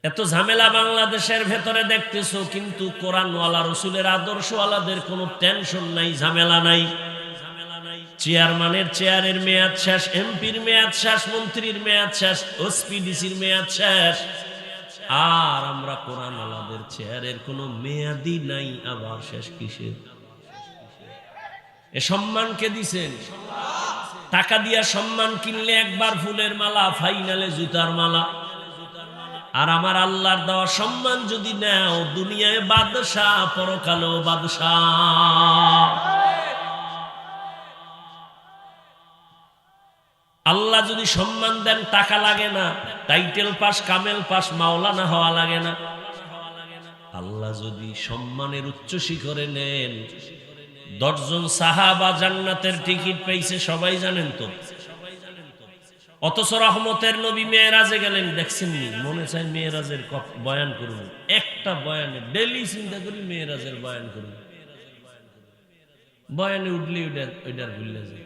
এত ঝামেলা বাংলাদেশের ভেতরে দেখতেছো, কিন্তু কোরআনওয়ালা রসুলের আদর্শওয়ালাদের কোনো টেনশন নাই, ঝামেলা নাই। চেয়ারম্যানের চেয়ারের মেয়াদ শেষ, এমপির মেয়াদ শেষ, মন্ত্রীর মেয়াদ শেষ, ওসপিডিসির মেয়াদ শেষ, আর আমরা কোরআনওয়ালাদের চেয়ারের কোনো মেয়াদই নাই, আবার শেষ কিসের? এ সম্মান কে দিছেন? টাকা দিয়া সম্মান কিনলে একবার ফুলের মালা, ফাইনালে জুতার মালা। আর আমার আল্লাহর দেওয়া সম্মান যদি নাও, দুনিয়ায় বাদশাহ, পরকালেও বাদশাহ। আল্লাহ যদি সম্মান দেন টাকা লাগে না, টাইটেল পাস, কামেল পাস, মাওলানা হওয়া লাগে না। আল্লাহ যদি সম্মানের উচ্চ শিখরে নেন, 10 জন সাহাবা জান্নাতের টিকিট পেয়েছে, সবাই জানেন তো। অথচ রহমতের নবী মেয়েরাজে গেলেন, দেখছেন নি? মনে চাই মেয়েরাজের বয়ান করুন, একটা বয়ানে ডেলি চিন্তা করি মেয়েরাজের বয়ান করুন। বয়ানে উঠলে ওইটার ভুলে যায়।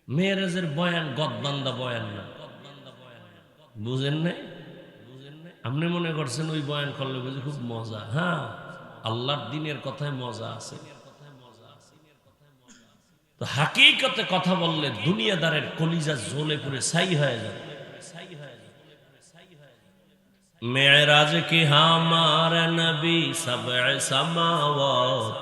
মেয়েরাজের বয়ান গদবান্দা বয়ান না, বুঝেন নাই? আপনি মনে করছেন ওই বয়ান করলে বুঝি খুব মজা? হ্যাঁ, আল্লাহর দিনের কথায় মজা আছে। তো হাকিকতে কথা বললে দুনিয়াদারের কলিজা জ্বলে পুড়ে ছাই হয়ে যাবে। মেরাজ কি হামার নবী সবে সামাওয়াত,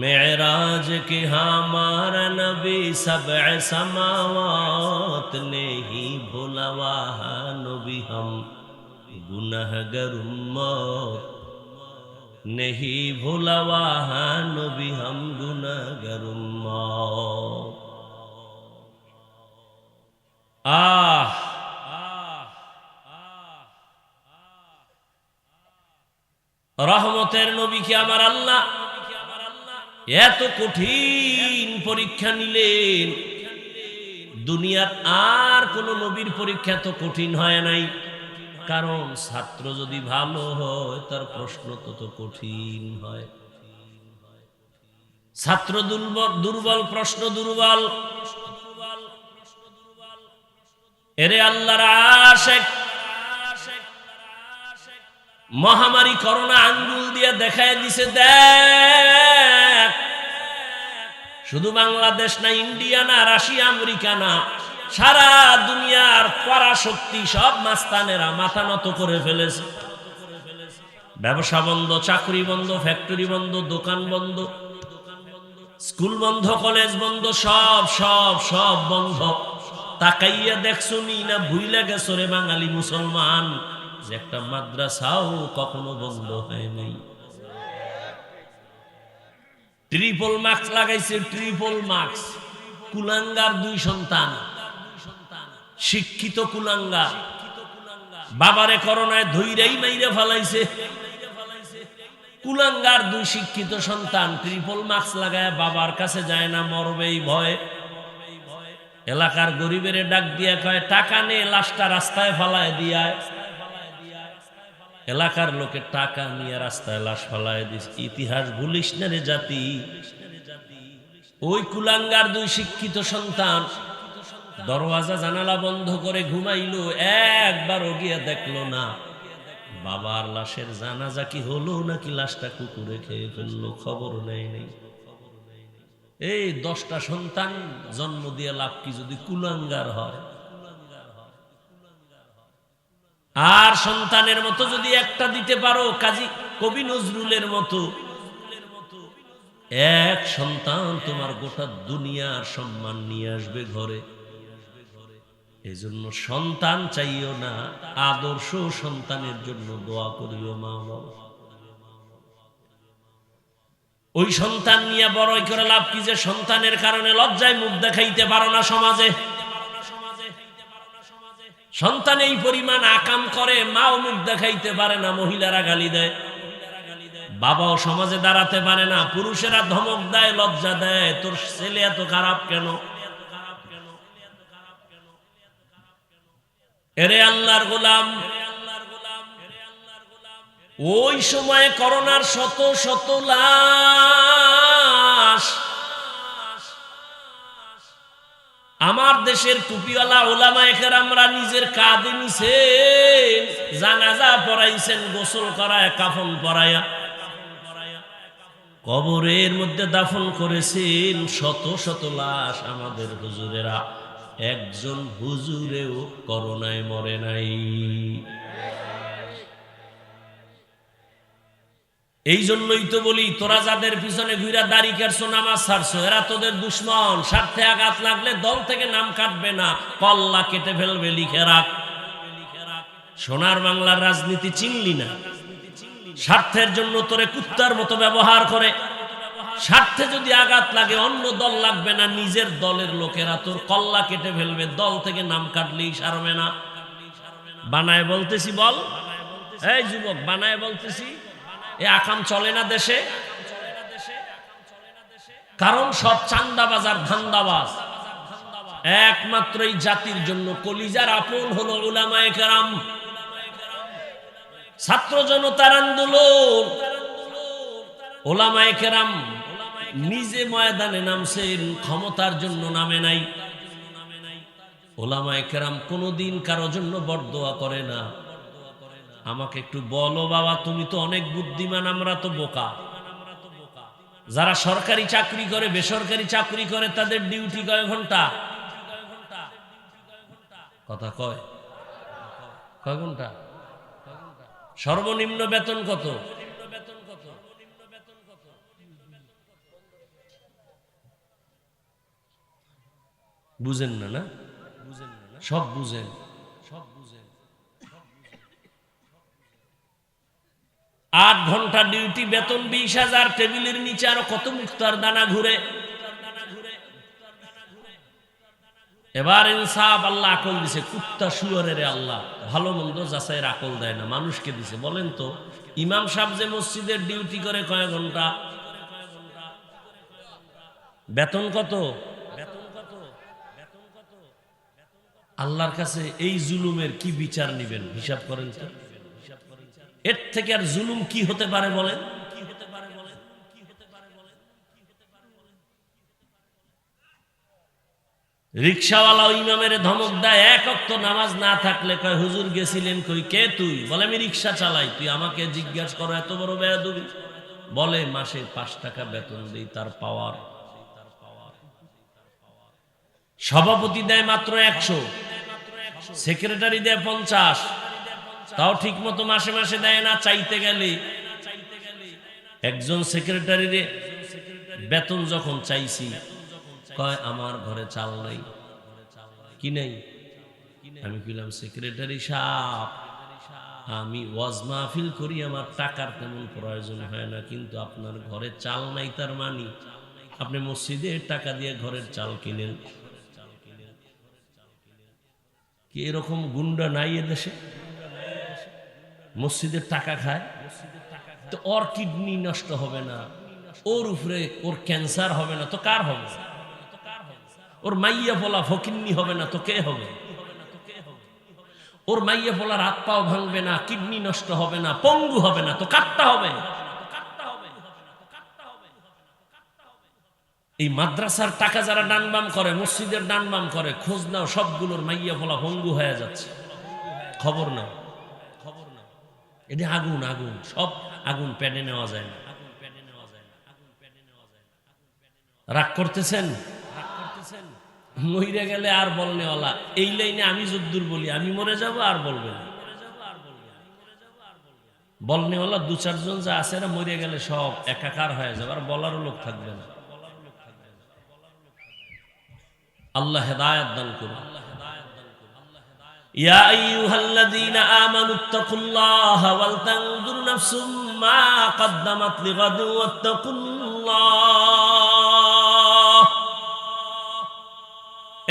मेराज के हमारा नबी सबअ समावात, नहीं भूला वहाँ नबी हम गुनहगार उम्मत, नहीं भूला वहाँ नबी हम गुनहगार उम्मत। রহমতের নবীকে আমার আল্লাহ এত কঠিন পরীক্ষা নিলেন, দুনিয়ার আর কোন নবীর পরীক্ষা তো কঠিন হয় নাই। কারণ ছাত্র যদি ভালো হয় তার প্রশ্ন তত কঠিন হয়। ছাত্র দুর্বল, প্রশ্ন দুর্বল। এরে আল্লাহর আশিক, মহামারী করোনা আঙ্গুল দিয়ে দেখায় দিছে, দেখ শুধু বাংলাদেশ না, ইন্ডিয়া না, রাশিয়া, আমেরিকা না, সারা দুনিয়ার পরাশক্তি সব মাস্তানেরা মাথা নত করে ফেলেছে। ব্যবসা বন্ধ, চাকরি বন্ধ, ফ্যাক্টরি বন্ধ, দোকান বন্ধ, স্কুল বন্ধ, কলেজ বন্ধ, সব সব সব বন্ধ। তাকাইয়া দেখছো নি না ভুইলা গেছো রে বাঙালি মুসলমান যে একটা মাদ্রাসাও কখনো বন্ধ হয় নাই। ট্রিপল মার্কস লাগাইছে, ট্রিপল মার্কস। কুলাঙ্গার দুই সন্তান, শিক্ষিত কুলাঙ্গার, বাবারে করোনায় ধইরাই মাইরে ফেলাইছে। কুলাঙ্গার দুই শিক্ষিত সন্তান ট্রিপল মার্কস লাগায় বাবার কাছে যায় না, মরবেই ভয়। এলাকার গরিবের ডাক দিয়া কয় টাকা নে, লাশটা রাস্তায় ফালায় দিয়ায়। এলাকার লোকের টাকা নিয়ে রাস্তায় লাশ ফালায় দিস। ইতিহাস ভুলিস না রে জাতি। ওই কুলাঙ্গার দুই শিক্ষিত সন্তান দরওয়াজা জানালা বন্ধ করে ঘুমাইলো, একবারও গিয়ে দেখলো না বাবার লাশের জানাজা কি হলো নাকি লাশটা কুকুরে খেয়ে ফেললো, খবর নেই নেই। এই 10টা সন্তান জন্ম দিয়ে লাভ কি যদি কুলাঙ্গার হয়? আর সন্তানের মতো যদি একটা দিতে পারো, কাজী কবি নজরুলের মতো, এক সন্তান তোমার গোটা দুনিয়ার সম্মান নিয়ে আসবে ঘরে। এই জন্য সন্তান চাইও না, আদর্শ সন্তানের জন্য দোয়া করিও মা বাবা। ওই সন্তান নিয়ে বড়ই করে লাভ কি যে সন্তানের কারণে লজ্জায় মুখ দেখাইতে পারো না সমাজে। সন্তান এই পরিমাণ আকাম করে, মাও মুখ দেখাইতে পারে না, মহিলারা গালি দেয়, বাবাও সমাজে দাঁড়াতে পারে না, পুরুষেরা ধমক দেয়, লজ্জা দেয়, তোর ছেলে এত খারাপ কেন? এরে আল্লাহর গোলাম, ওই সময়ে করোনার শত শত লাশ আমার দেশের টুপিওয়ালা ওলামায়ে কেরামরা নিজের কাঁধে নিছেন, জানাজা পড়াইছেন, গোসল করায়, কাফন পরায়া কবরের মধ্যে দাফন করেছেন। শত শত লাশ আমাদের হুজুরেরা, একজন হুজুরেও করোনায় মরে নাই। এই জন্যই তো বলি, তোরা যাদের পিছনে ঘুরা দাড়ি কাটছো, নামাজ ছাড়ছো, এরা তোদের দুশ্মন। স্বার্থে আঘাত লাগলে দল থেকে নাম কাটবে না, কল্লা কেটে ফেলবে, লিখে রাখ। সোনার বাংলার রাজনীতি চিনলি না, স্বার্থের জন্য তোরে কুত্তার মতো ব্যবহার করে। স্বার্থে যদি আঘাত লাগে অন্য দল লাগবে না, নিজের দলের লোকেরা তোর কল্লা কেটে ফেলবে, দল থেকে নাম কাটলেই সারবে না। বানায় বলতেছি, বল এই যুবক, বানায় বলতেছি, এ আকাম চলে না দেশে। কারণ সব চান্দাবাজ আর ধান্দাবাজ। একমাত্র এই জাতির জন্য কলিজার আপন হলো উলামায়ে কেরাম। ছাত্র জনতার আন্দোলন, উলামায়ে কেরাম নিজে ময়দানে নামছেন, ক্ষমতার জন্য নামে নাই। উলামায়ে কেরাম কোনোদিন কারো জন্য বরদোয়া করে না। আমাকে একটু বলো বাবা, তুমি তো অনেক বুদ্ধিমান, আমরা তো বোকা। যারা সরকারি চাকরি করে, বেসরকারি চাকরি করে, তাদের ডিউটি কয় ঘন্টা? কথা কয়, কয় ঘন্টা? সর্বনিম্ন বেতন কত? বুঝেন না? না সব বুঝেন। 8 ঘন্টা ডিউটি, বেতন 20,000, টেবিলের নিচে আরো কত মুক্তার দানা ঘুরে। এবার ইনসাফ, আল্লাহ আকল দিছে। কুত্তা শুয়োরের আল্লাহ ভালো মন্দ যাচাইয়ের আকল দেয় না, মানুষকে দিছে। বলেন তো ইমাম সাহেব যে মসজিদের ডিউটি করে কয় ঘন্টা, বেতন কত? আল্লাহর কাছে এই জুলুমের কি বিচার নিবেন হিসাব করেন তো। এর থেকে আর জুলুম কি হতে পারে বলেন? রিকশাওয়ালা ইমামের ধমক দেয়, এক ওয়াক্ত নামাজ না থাকলে কয় হুজুর গেছিলেন কই? কে তুই? বলে আমি রিকশা চালাই। তুই আমাকে জিজ্ঞাসা করো, এত বড় বেয়াদবি। বলে মাসে 5 টাকা বেতন দেই, তার পাওয়ার। সভাপতি দেয় মাত্র 100, সেক্রেটারি দেয় 50, তাও ঠিক মতো মাসে মাসে দেয় না। চাইতে গেলে একজন সেক্রেটারির বেতন যখন চাইছি, কয় আমার ঘরে চাল নাই। কি নাই? আমি কইলাম সেক্রেটারি সাহেব, আমি ওয়াজ মাহফিল করি, আমার টাকার তেমন প্রয়োজন হয় না, কিন্তু আপনার ঘরে চাল নাই, তার মানে আপনি মসজিদে টাকা দিয়ে ঘরের চাল কিনেন। কি এরকম গুন্ডা নাই এদেশে? মসজিদের টাকা খায় তো ওর কিডনি নষ্ট হবে না, ওর উপরে ওর ক্যান্সার হবে না তো কার হবে? ওর মাইয়া ফলা ফকিন্নি হবে না তো কে হবে? ওর মাইয়া ফলার হাত পাও ভাঙবে না, কিডনি নষ্ট হবে না, পঙ্গু হবে না তো কাটতে হবে। এই মাদ্রাসার টাকা যারা ডানবাম করে, মসজিদের ডানবাম করে, খোঁজ নাও, সবগুলোর মাইয়া ফলা পঙ্গু হয়ে যাচ্ছে। খবর নাও, এটা আগুন, আগুন, সব আগুন পেনে নেওয়া যায় না। রাগ করতেছেন? মরে গেলে আর বলনেওয়ালা, এই লাইনে আমি যদ্দুর বলি আমি মরে যাব আর বলবেন বলনেওয়ালা 2-4 জন যা আছে না, মরে গেলে সব একাকার হয়ে যাবে, আর বলারও লোক থাকবে না। আল্লাহ হেদায়েত দান করুন। ইয়া আইয়ুহাল্লাযীনা আমানুত্তাকুল্লাহা ওয়াল তানজুর নাফসুম মা কদ্দামাত লিগাদিন ওয়াত্তাকুল্লাহ।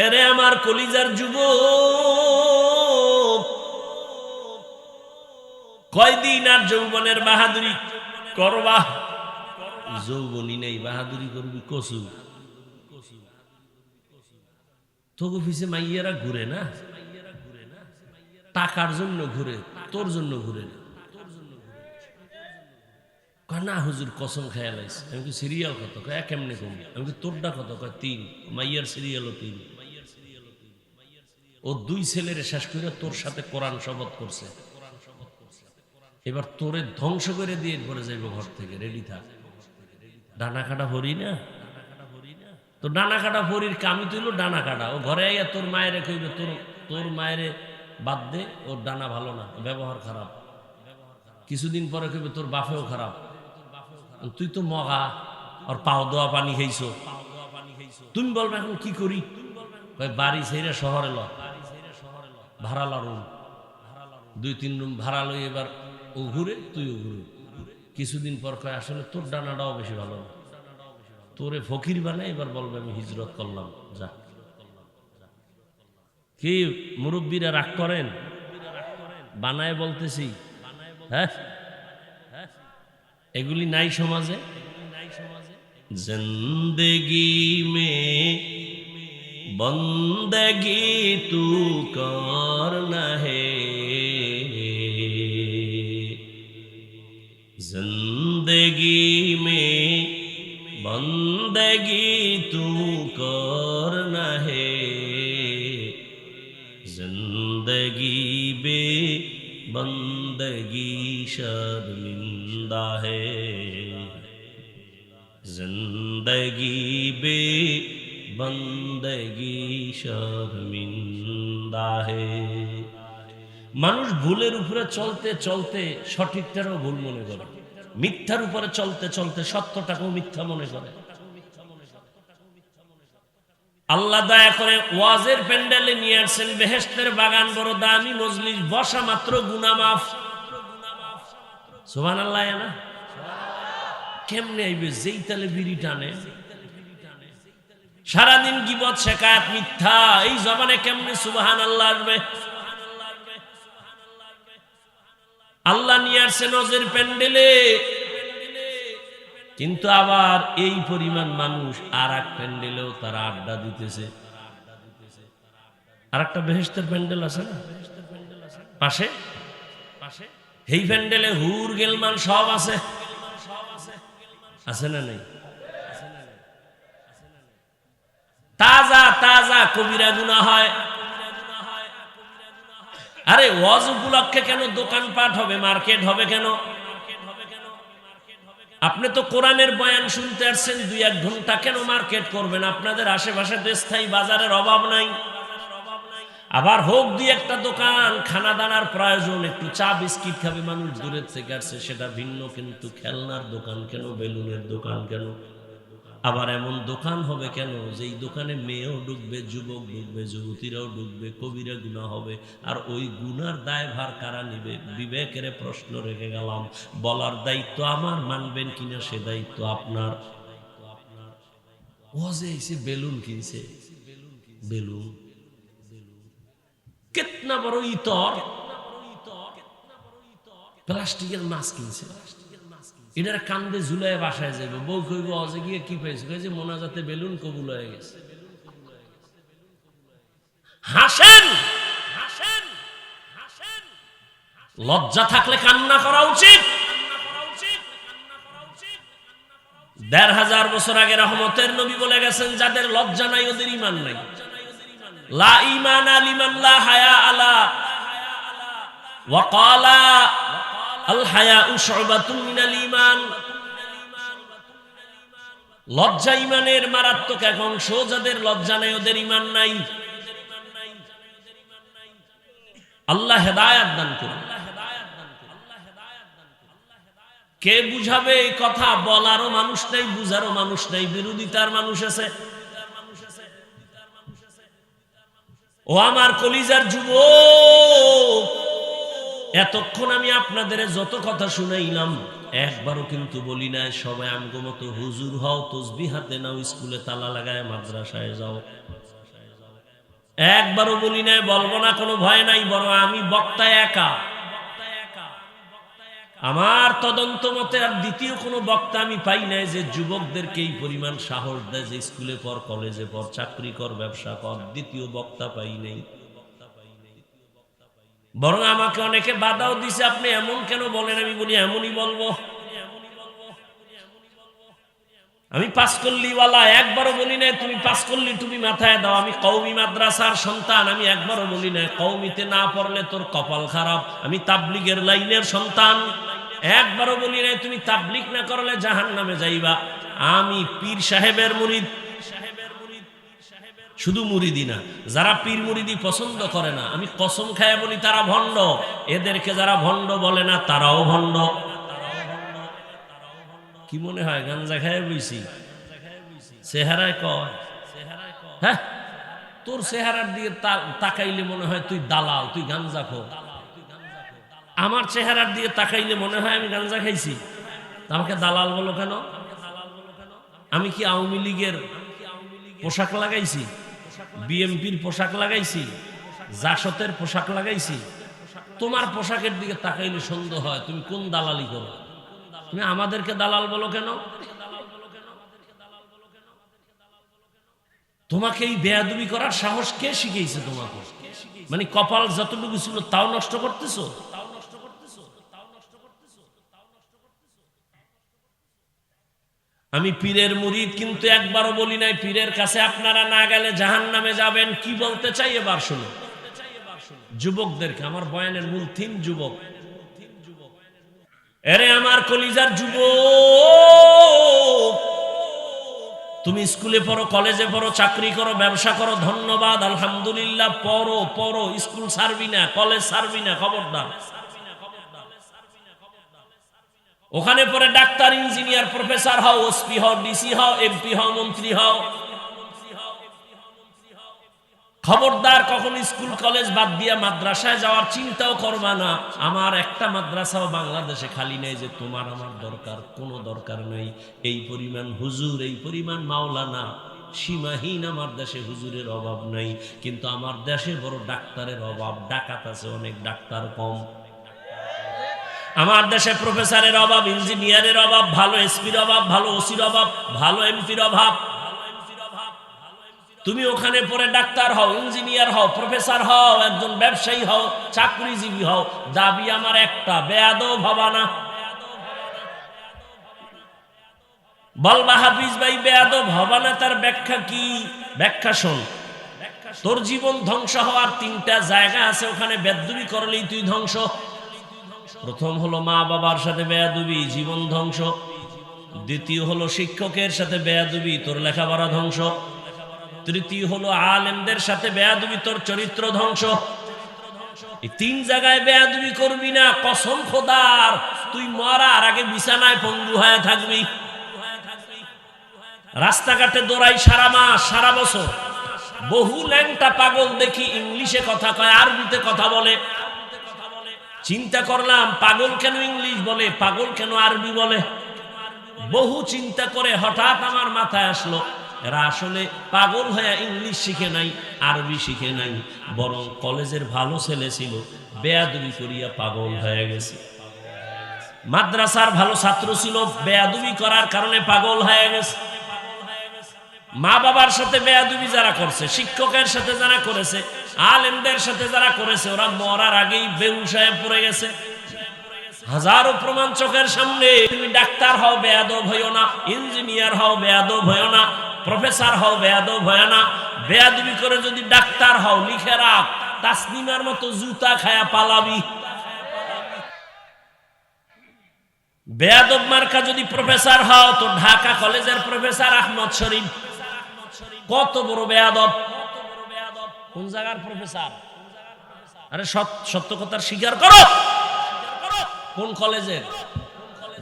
এরে আমার কলিজার যুবক, কয়দিন আর যৌবনের বাহাদুরি করবা? যৌবনই নেই, বাহাদুরি করবি কসু। তোকে পিছে মাইয়েরা ঘুরে না, টাকার জন্য ঘুরে, তোর জন্য ঘুরে না। না হুজুর কসম খেয়াল আছে। আমি কি সিরিয়াল কত? কেমনে কম? আমি কি তোরটা কত? 3। মাইয়ার সিরিয়ালও 3। ও 2 ছেলের শেষ করে তোর সাথে কোরআন শপথ করছে। এবার তোরে ধ্বংস করে দিয়ে ঘরে যাইব ঘর থেকে, রেডি থাক। ডানা কাটা হরি না তো, ডানা কাটা হরির কামি তুইল ডানা কাটা। ও ঘরে আইয়া তোর মায়েরে কইবে, তোর মায়েরে বাদ দে, ওর ডানা ভালো না, ব্যবহার খারাপ। কিছুদিন পরে কইবে তোর বাপেও খারাপ, তুই তো মগা, আর পাও দোয়া পানি খাইছো। তুমি বলবে এখন কি করি? বাড়ি ছেড়ে শহরে ল, ভাড়া ল রুম, 2-3 রুম ভাড়া লই। এবার ও ঘুরে, তুইও ঘুরে। কিছুদিন পর কয় আসলে তোর ডানাটাও বেশি ভালো না, তোরে ফকির বানাই। এবার বলবে আমি হিজরত করলাম, যা। কি মুরব্বীরা রাগ করেন? বানায় বলতেছি, হ্যাঁ এগুলি নাই সমাজে। জিন্দেগি মে বন্দগি তু করনা হে, জিন্দেগি মে বন্দগি তু করনা হে, জিন্দগি বে বন্দগি শर्मिंदा है, जिंदगी बे बंदगी शर्मिंदा है। মানুষ ভুলের উপরে চলতে চলতে সঠিকটারও ভুল মনে করে, মিথ্যার উপরে চলতে চলতে সত্যটাকেও মিথ্যা মনে করে। আল্লাহ দয়া করে ওয়াজের প্যান্ডেলে নিয়ে আসছেন, বেহেশতের বাগান, বড় দামি মজলিস, বসা মাত্র গুনাহ মাফ। সুবহানাল্লাহ না? কেমনে আইবে? যেই তালে বিড়ি টানে সারাদিন গীবত শেকায়াত মিথ্যা, এই জবানে কেমনে সুবহানাল্লাহ আসবে? আল্লাহ নিয়ে আসছে নজের প্যান্ডেলে, কিন্তু আবার এই পরিমাণ মানুষ আর এক প্যান্ডেলেও তারা আড্ডা দিতেছে। আর একটা বেহেশতের প্যান্ডেল আছে না পাশে, এই প্যান্ডেলে হুর গেলমান সব আছে, আছে না নেই? তাজা তাজা কবিরা গুনাহ হয়। আরে ওয়াজ উপলক্ষে কেন দোকানপাট হবে, মার্কেট হবে কেন? আপনি তো কোরআনের বয়ান শুনতে আসছেন 2-1 ঘন্টা, কেন মার্কেট করবেন? আপনাদের আশেপাশে তো স্থায়ী বাজারের অভাব নাই। আবার হোক 2-1টা দোকান, খানা দানার প্রয়োজন, একটু চা বিস্কিট খাবে মানুষ দূরের থেকে আসছে, সেটা ভিন্ন, কিন্তু খেলনার দোকান কেন, বেলুনের দোকান কেন? আবার এমন দোকান হবে কেন যেই দোকানে মেয়েও ঢুকবে, যুবক ঢুকবে, যুবতীরাও ঢুকবে, কবিরা গুনাহ হবে। আর ওই গুনার দায়ভার কারা নিবে? বিবেকের প্রশ্ন রেখে গেলাম, বলার দায়িত্ব আমার, মানবেন কিনা সে দায়িত্ব আপনার। ওয়াজে এসে বেলুন কিনছে, বেলুন কেতনা বড় ইতর, প্লাস্টিকের মাছ কিনছে, এটার কান্দে ঝুলাই বাসায় যাবে। বউ কইব অজে গিয়ে কি পাইছে, কইছে মোনাজাতে বেলুন কবুল হয়ে গেছে। হাসেন, লজ্জা থাকলে কান্না করা উচিত। 1500 বছর আগে রহমতের নবী বলে গেছেন, যাদের লজ্জা নাই ওদের ঈমান নাই। লা ঈমানা লিমান লা হায়া আলা ওয়া ক্বালা আল হায়াউ শুবাতুন মিনাল ঈমান। লজ্জা ঈমানের মারাত্মক এক অংশ, যাদের লজ্জা নাই ওদের ঈমান নাই। আল্লাহ হেদায়েত দান করুন। কে বুঝাবে এই কথা? বলারও মানুষ নাই, বুঝারও মানুষ নাই, বিরোধিতার মানুষ আছে। ও আমার কলিজার যুবক, এতক্ষণ আমি আপনাদের যত কথা শুনাইলাম একবারও কিন্তু বলি নাই সবাই আমগো মতো হুজুর হও, তসবিহ হাতে নাও, স্কুলে তালা লাগায় মাদ্রাসায় যাও। একবারও বলি নাই, বলবো না, কোনো ভয় নাই। বড় আমি বক্তা একা, আমার তদন্ত মতে আর দ্বিতীয় কোনো বক্তা আমি পাই নাই যে যুবকদেরকে এই পরিমাণ সাহস দেয় যে স্কুলে পড়, কলেজে পড়, চাকরি কর, ব্যবসা কর। দ্বিতীয় বক্তা পাই নাই। বরং আমাকে অনেকে বাধাও দিছে, আপনি এমন কেন বলেন? আমি বলি এমনই বলবো। আমি পাঁচকল্লিওয়ালা, একবারও বলি নাই তুমি পাঁচকল্লি তুমি মাথায় দাও। আমি কওমি মাদ্রাসার সন্তান, আমি একবারও বলি নাই কওমিতে না পড়লে তোর কপাল খারাপ। আমি তাবলিগের লাইনের সন্তান, একবারও বলি নাই তুমি তাবলিগ না করলে জাহান্নামে যাইবা। আমি পীর সাহেবের মুরিদ, শুধু মুরিদি না, যারা পীর মুরিদি পছন্দ করে না, আমি কসম খায় বলি তারা ভণ্ড। এদেরকে যারা ভণ্ড বলে না তারাও ভণ্ড। কি মনে হয় গাঞ্জা খায় বইছি? চেহারায় কয়, হ্যাঁ তোর চেহারার দিকে তাকাইলে মনে হয় তুই দালাল, তুই গাঞ্জা খো। আমার চেহারার দিকে তাকাইলে মনে হয় আমি গাঞ্জা খাইছি। আমাকে দালাল বলো কেন? আমি কি আওয়ামী লীগের পোশাক লাগাইছি, বিএমপির পোশাক লাগাইছি, জাসতের পোশাক লাগাইছি? তোমার পোশাকের দিকে তাকাইলে সন্দেহ হয় তুমি কোন দালালি করো। তুমি আমাদেরকে দালাল বলো কেন? তোমাকে এই বেয়াদবি করার সাহস কে শিখিয়েছে তোমাকে? মানে কপাল যতটুকু ছিল তাও নষ্ট করতেছো। আমি পীরের মুরিদ, কিন্তু একবারও বলি নাই পীরের কাছে আপনারা না গেলে জাহান্নামে যাবেন। কি বলতে চাই এবার শুনো যুবকদেরকে। আমার বয়ানের মূল থিম যুবক। এরে আমার কলিজার যুবক, তুমি স্কুলে পড়ো, কলেজে পড়ো, চাকরি করো, ব্যবসা করো, ধন্যবাদ, আলহামদুলিল্লাহ। পড়ো পড়ো, স্কুল ছাড়বি না, কলেজ ছাড়বি না, খবরদার। ওখানে পরে ডাক্তার, ইঞ্জিনিয়ার, প্রফেসর হও, ওসপি হও, ডিসি হও, এমপি হও, মন্ত্রী হও, খবরদার কখন স্কুল কলেজ বাদ দিয়া মাদ্রাসায় যাওয়ার চিন্তাও করবা না। আমার একটা মাদ্রাসাও বাংলাদেশে খালি নেই যে তোমার আমার দরকার, কোনো দরকার নেই। এই পরিমাণ হুজুর, এই পরিমাণ মাওলানা সীমাহীন আমার দেশে হুজুরের অভাব নাই, কিন্তু আমার দেশে বড় ডাক্তারের অভাব, ডাকাত আছে অনেক, ডাক্তার কম। আমার দেশে প্রফেসরের অভাব, ইঞ্জিনিয়ারের অভাব, ভালো এসপির অভাব, ভালো ওসির অভাব, ভালো এমপির অভাব। তুমি ওখানে পড়ে ডাক্তার হও, ইঞ্জিনিয়ার হও, প্রফেসর হও, একজন ব্যবসায়ী হও, চাকরিজীবী হও, দাবি আমার একটা, বেয়াদব হবা না। বলবা হাফিজ ভাই বেয়াদব হবা না, তার ব্যাখ্যা কি? ব্যাখ্যা শোন। তোর জীবন ধ্বংস হওয়ার তিনটা জায়গা আছে, ওখানে বেয়াদবি করলেই তুই ধ্বংস। প্রথম হলো মা বাবার সাথে বেয়াদবি, জীবন ধ্বংস। দ্বিতীয় হলো শিক্ষকের সাথে বেয়াদবি, তোর লেখাপড়া ধ্বংস। তৃতীয় হলো আলেমদের সাথে বেয়াদবি, তোর চরিত্র ধ্বংস। এই তিন জায়গায় বেয়াদবি করবি না, কসম খোদার, তুই মরার আগে বিছানায় পঙ্গু হয়ে থাকবি। রাস্তাঘাটে দৌড়াই সারা মাস সারা বছর, বহু ল্যাংটা পাগল দেখি ইংলিশে কথা কয়, আরবিতে কথা বলে। চিন্তা করলাম পাগল কেন ইংলিশ বলে, পাগল কেন আরবি বলে। বহু চিন্তা করে হঠাৎ আমার মাথায় আসলো, এরা আসলে পাগল হয়ে ইংলিশ শিখে নাই, আরবি শিখে নাই, বরং কলেজের ভালো ছেলে ছিল, বেয়াদবি করিয়া পাগল হয়ে গেছে। মাদ্রাসার ভালো ছাত্র ছিল, বেয়াদবি করার কারণে পাগল হয়ে গেছে। মা বাবার সাথে বেয়াদবি যারা করছে, শিক্ষকের সাথে যারা করেছে, আলেমদের সাথে যারা করেছে, ওরা মরার আগেই বেহুশ হয়ে পড়ে গেছে। হাজারো প্রমাণ চোখের সামনে। তুমি ডাক্তার হও, বেয়াদব হইও না। ইঞ্জিনিয়ার হও, বেয়াদব হইও না। প্রফেসর হও, বেয়াদব হইও না। বেয়াদবি করে যদি ডাক্তার হও, লিখে রাখ, তাসনিমার মতো জুতা খায়া পালাবি। বেয়াদব মার্কা যদি প্রফেসর হও, তো ঢাকা কলেজের প্রফেসর আহমদ শরীফ কত বড় বেয়াদব। কোন জায়গার প্রফেসর? আরে সত্য কথার স্বীকার করো। কোন কলেজের?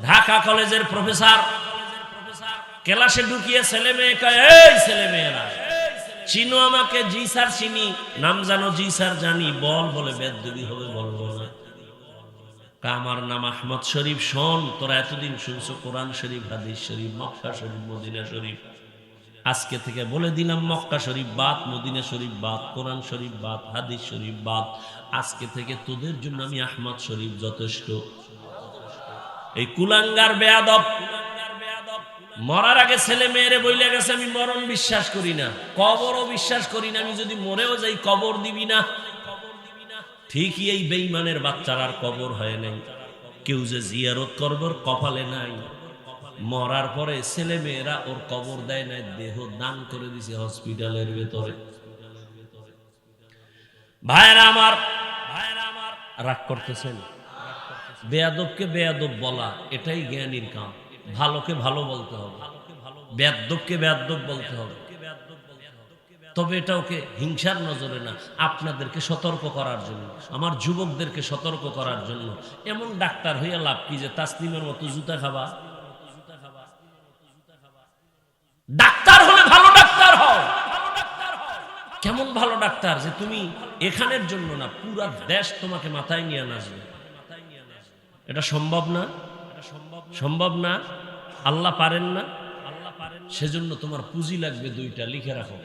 ঢাকা কলেজের প্রফেসর। ক্লাসে ঢুকিয়ে ছেলে মেয়ে কয়, এই ছেলে মেয়েরা চিনো আমাকে? জি স্যার চিনি। নাম জানো? জি স্যার জানি। বল। বলে বেয়াদবি হবে, বলবো না। আমার নাম আহমদ শরীফ। শোন, তোরা এতদিন শুনছো কোরআন শরীফ, হাদিস শরীফ, মক্কা শরীফ, মদিনা শরীফ। আজকে থেকে বলে দিলাম, মক্কা শরীফ বাদ, মদিনা শরীফ বাদ, কোরআন শরীফ বাদ, হাদিস শরীফ বাদ। আজকে থেকে তোদের জন্য আমি আহমদ শরীফ যথেষ্ট। এই কুলাঙ্গার বেয়াদব মরার আগে ছেলে মেয়েরে বইলে গেছে, আমি মরণ বিশ্বাস করি না, কবরও বিশ্বাস করি না, আমি যদি মরেও যাই কবর দিবি না। ঠিকই এই বেঈমানের বাচ্চার আর কবর হয় নাই। কেউ যে জিয়ারত করবার কপালে নাই, মরার পরে ছেলে মেয়েরা ওর কবর দেয় নাই, দেহ দান করে দিছে হসপিটালের ভেতরে। ভাইরা আমার, রাগ করতেছেন? বেয়াদবকে বেয়াদব বলা এটাই জ্ঞানীর কাম। ভালোকে ভালো বলতে হবে, বেয়াদবকে বেয়াদব বলতে হবে। তবে এটা ওকে হিংসার নজরে না, আপনাদেরকে সতর্ক করার জন্য, আমার যুবকদেরকে সতর্ক করার জন্য। এমন ডাক্তার হইয়া লাভ কি যে তাসলিমের মতো জুতা খাবা? ডাক্তার হলে ভালো ডাক্তার হও। কেমন ভালো ডাক্তার যে তুমি এখানের জন্য না, পুরা দেশ তোমাকে মাথায় নিয়ে নাচবে। এটা সম্ভব না, সম্ভব না। আল্লাহ পারেন না। সেজন্য তোমার পুঁজি লাগবে দুইটা, লিখে রাখো।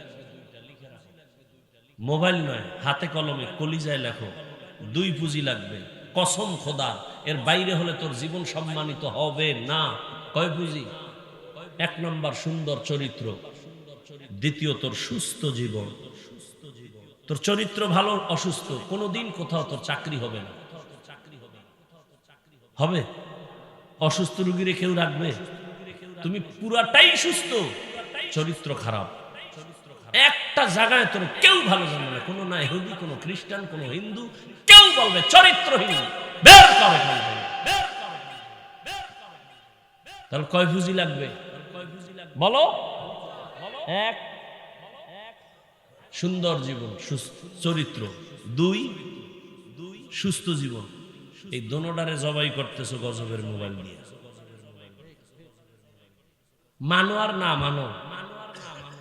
মোবাইল নয়, হাতে কলমে কলিজায় লেখো। দুই পুঁজি লাগবে, কসম খোদা। এর বাইরে হলে তোর জীবন সম্মানিত হবে না। কয় পুঁজি? এক নম্বর সুন্দর চরিত্র, দ্বিতীয় তোর সুস্থ জীবন। তোর চরিত্র ভালো, অসুস্থ, কোনোদিন কোথাও তোর চাকরি হবে না। হবে? অসুস্থ রুগীরে কেউ রাখবে? তুমি পুরাটাই সুস্থ, চরিত্র খারাপ, একটা জায়গায় তোর কেউ ভালো জানে না। কোনো না ইহুদি, কোনো খ্রিস্টান, কোনো হিন্দু, কেউ বলবে চরিত্রহীন, বের করে ফেলবে। তাহলে কয় পুঁজি লাগবে বলো? এক, সুন্দর জীবন, চরিত্র। দুই, সুস্থ জীবন। এই দোনোটারে জবাই করতেছো গজবের মোবাইল দিয়ে। মানো আর না মানো,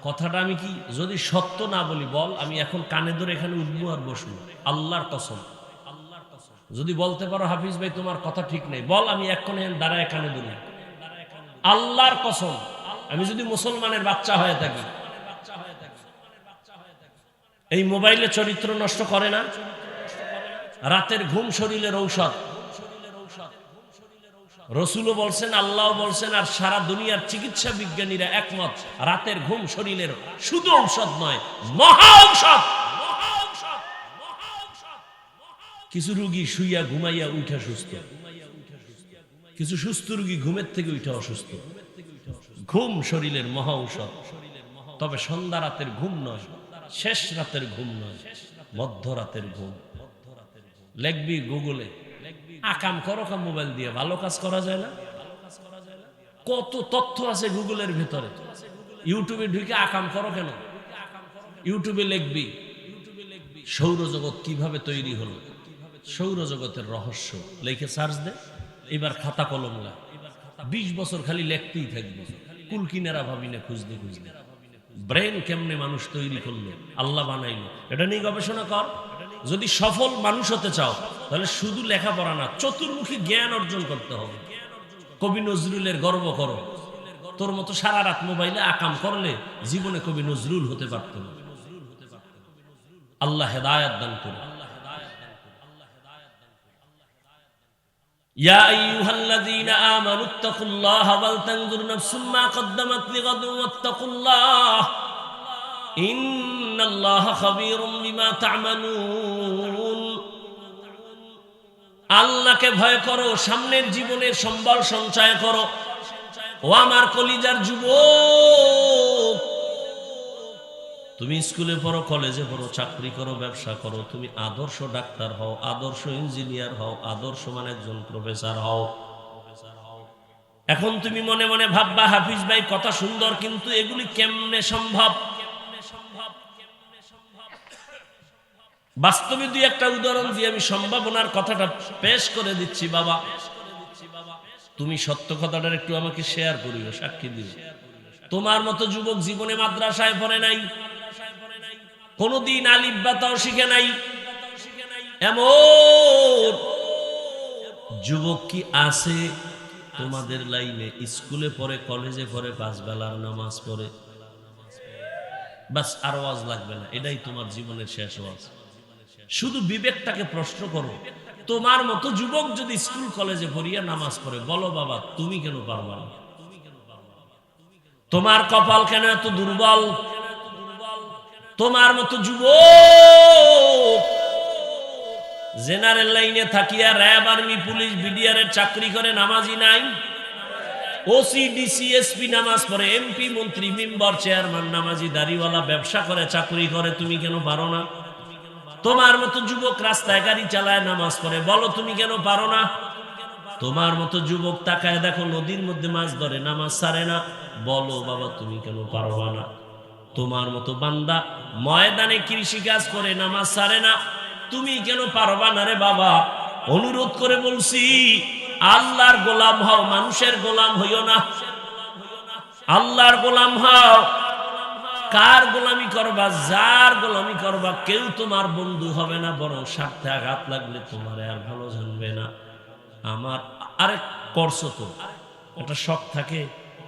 কথাটা আমি কি যদি সত্য না বলি বল, আমি এখন কানে ধরে এখানে উঠবো আর বসবো। আল্লাহর কসম, যদি বলতে পারো হাফিজ ভাই তোমার কথা ঠিক নেই, বল, আমি এখন দাঁড়ায় কানে ধরি। আল্লাহর কসম, আমি যদি মুসলমানের বাচ্চা হয়ে থাকি, এই মোবাইলে চরিত্র নষ্ট করে না? রাতের ঘুম শরীরের ঔষধ। রসুলও বলছেন, আল্লাহ বলছেন, আর সারা দুনিয়ার চিকিৎসা বিজ্ঞানীরা একমত, রাতের ঘুম শরীরের শুধু ঔষধ নয়, মহা ঔষধ। কিছু রোগী শুইয়া ঘুমাইয়া উঠা সুস্থ, কিছু সুস্থ রোগী ঘুমের থেকে উঠা অসুস্থ। ঘুম শরীরের মহা ঔষধ। তবে সন্ধ্যা রাতের ঘুম নয়, শেষ রাতের ঘুম নয়, মধ্যরাতের ঘুম। লিখবি গুগলে, আকাম করো কা মোবাইল দিয়ে ভালো কাজ করা যায় না? কত তথ্য আছে গুগলের ভিতরে। ইউটিউবে ঢুকে আকাম করো কেন? ইউটিউবে লিখবি সৌরজগৎ কিভাবে তৈরি হলো, সৌরজগতের রহস্য, লিখে সার্চ দে। এবার খাতা কলম লা, 20 বছর খালি লিখতেই থাকবে, কুল কিনারা ভাবি না, খুঁজতে খুঁজতে। ব্রেন কেমনে মানুষ তৈরি করলো, আল্লাহ বানাইলো, এটা নিয়ে গবেষণা কর। যদি সফল মানুষ হতে চাও তাহলে শুধু লেখাপড়া না, চতুর্মুখী জ্ঞান অর্জন করতে হবে। কবি নজরুলের গর্ব করো। তোর মতো সারা রাত মোবাইলে আকাম করলে জীবনে কবি নজরুল হতে পারত না। আল্লাহ হেদায়েত দান করুন। ইয়া আইয়ুহাল্লাযীনা আমানুত্তাকুল্লাহা ওয়াল তানজুর নাফসুম মা কদ্দামাত লিগাদিন ওয়াত্তাকুল্লাহ ইন্নাল্লাহা খাবীরুম বিমা তা'মালুন। আল্লাহকে ভয় করো, সামনের জীবনের সম্বল সঞ্চয় করো। ও আমার কলিজার যুবক, তুমি স্কুলে পড়ো, কলেজে পড়ো, চাকরি করো, ব্যবসা করো, তুমি আদর্শ ডাক্তার হও, আদর্শ ইঞ্জিনিয়ার হও, আদর্শ মানে একজন প্রফেসর হও। এখন তুমি মনে মনে ভাববা, হাফিজ ভাই কথা সুন্দর, কিন্তু এগুলি কেমনে সম্ভব? বাস্তবে দুই একটা উদাহরণ দিয়ে আমি সম্ভাবনার কথাটা পেশ করে দিচ্ছি। বাবা, তুমি সত্য কথাটার একটু আমাকে শেয়ার করিও, সাক্ষী দিও। তোমার মতো যুবক জীবনে মাদ্রাসায় পড়ে নাই, কোনদিন আলিফ বা তাও শিখে নাই, এমন যুবক কি আছে তোমাদের লাইনে? স্কুলে পড়ে, কলেজে পড়ে, 5 বেলার নামাজ পড়ে, বাস আর ওয়াজ লাগবে না, এটাই তোমার জীবনের শেষ ওয়াজ। শুধু বিবেকটাকে প্রশ্ন করো, তোমার মতো যুবক যদি স্কুল কলেজে পড়িয়া নামাজ পড়ে, বলো বাবা তুমি কেন পারবা না? তোমার কপাল কেন এত দুর্বল? তোমার মতো যুবক জেনারেল লাইনে থাকিয়া র্যাব, আর্মি, পুলিশ, বিডিআর এর চাকরি করে, নামাজি নাই। ওসি, ডিসি, এসপি নামাজ পড়ে, এমপি, মন্ত্রী, মেম্বার, চেয়ারম্যান নামাজি, দাড়িওয়ালা, ব্যবসা করে, চাকরি করে, তুমি কেন পারো না? তোমার মতো যুবক রাস্তায় গাড়ি চালায়, নামাজ পড়ে, বলো তুমি কেন পারো না? তোমার মতো যুবক তাকায় দেখো নদীর মধ্যে মাছ ধরে, নামাজ ছাড়ে না, বলো বাবা তুমি কেন পারবা না? তোমার মতো বান্দা ময়দানে কৃষি কাজ করে, নামাজ ছাড়ে না, তুমি কেন পারবা না রে বাবা? অনুরোধ করে বলছি, আল্লাহর গোলাম হও, মানুষের গোলাম হইও না। আল্লাহর গোলাম হও। কার গোলামি করবা? যার গোলামি করবা, কেউ তোমার বন্ধু হবে না, বরং স্বার্থে আঘাত লাগলে তোমার আর ভালো জানবে না। আমার আরে করছো তো, একটা শখ থাকে,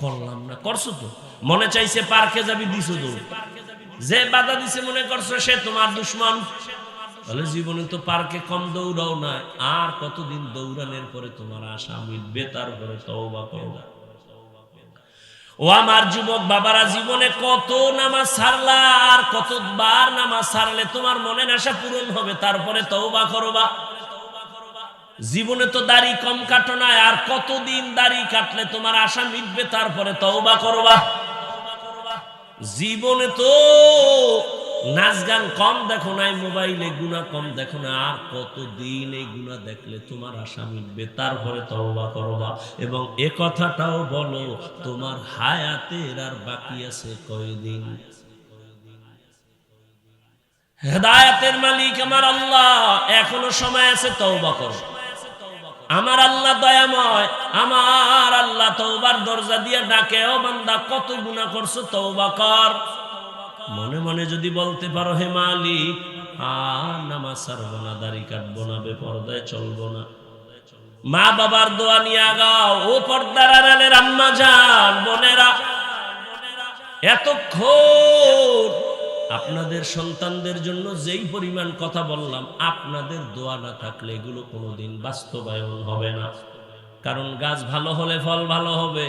করলাম না, করছো তো, মনে চাইছে পার্কে যাবি, দিছো দৌড়, যে বাধা দিছে মনে করছো সে তোমার দুশ্মন। তাহলে জীবনে তো পার্কে কম দৌড়াও না, আর কতদিন দৌড়ানোর পরে তোমার আশা মিটবে? তারপরে তওবা করো। ও আমার যুবক বাবারা, জীবনে কত নামাজ ছাড়লা, আর কতবার নামাজ ছাড়লে তোমার মনের আশা পূরণ হবে? তারপরে তওবা করবা। জীবনে তো দাড়ি কম কাটো না, আর কতদিন দাড়ি কাটলে তোমার আশা মিটবে? তারপরে তওবা করবা। জীবনে তো নাচ গান কম দেখো নাই, মোবাইলে গুনাহ কম দেখো না, আর কতদিন এই গুনাহ দেখলে তোমার আশা মিটবে? তারপরে তওবা করবা। এবং এ কথাটাও বলো, তোমার হায়াতের আর বাকি আছে কয়দিন? হেদায়েতের মালিক আমার আল্লাহ, এখনো সময় আছে, তওবা করো। আমার আল্লাহ দয়াময়, আমার আল্লাহ তওবার দরজা দিয়ে ডাকে, ও বান্দা কত গুনাহ করছো, তওবা কর। মনে মনে যদি বলতে পারো, হে মালিক আর নামাজ ছাড়বো না, দাড়ি কাটবো না, বেপরদায় চলবো না, মা বাবার দোয়া নিয়ে আগাও। ও পর্দার আড়ালের আম্মা জান, বোনেরা, এতক্ষণ আপনাদের সন্তানদের জন্য যেই পরিমাণ কথা বললাম, আপনাদের দোয়া না থাকলে এগুলো কোনোদিন বাস্তবায়ন হবে না। কারণ গাছ ভালো হলে ফল ভালো হবে,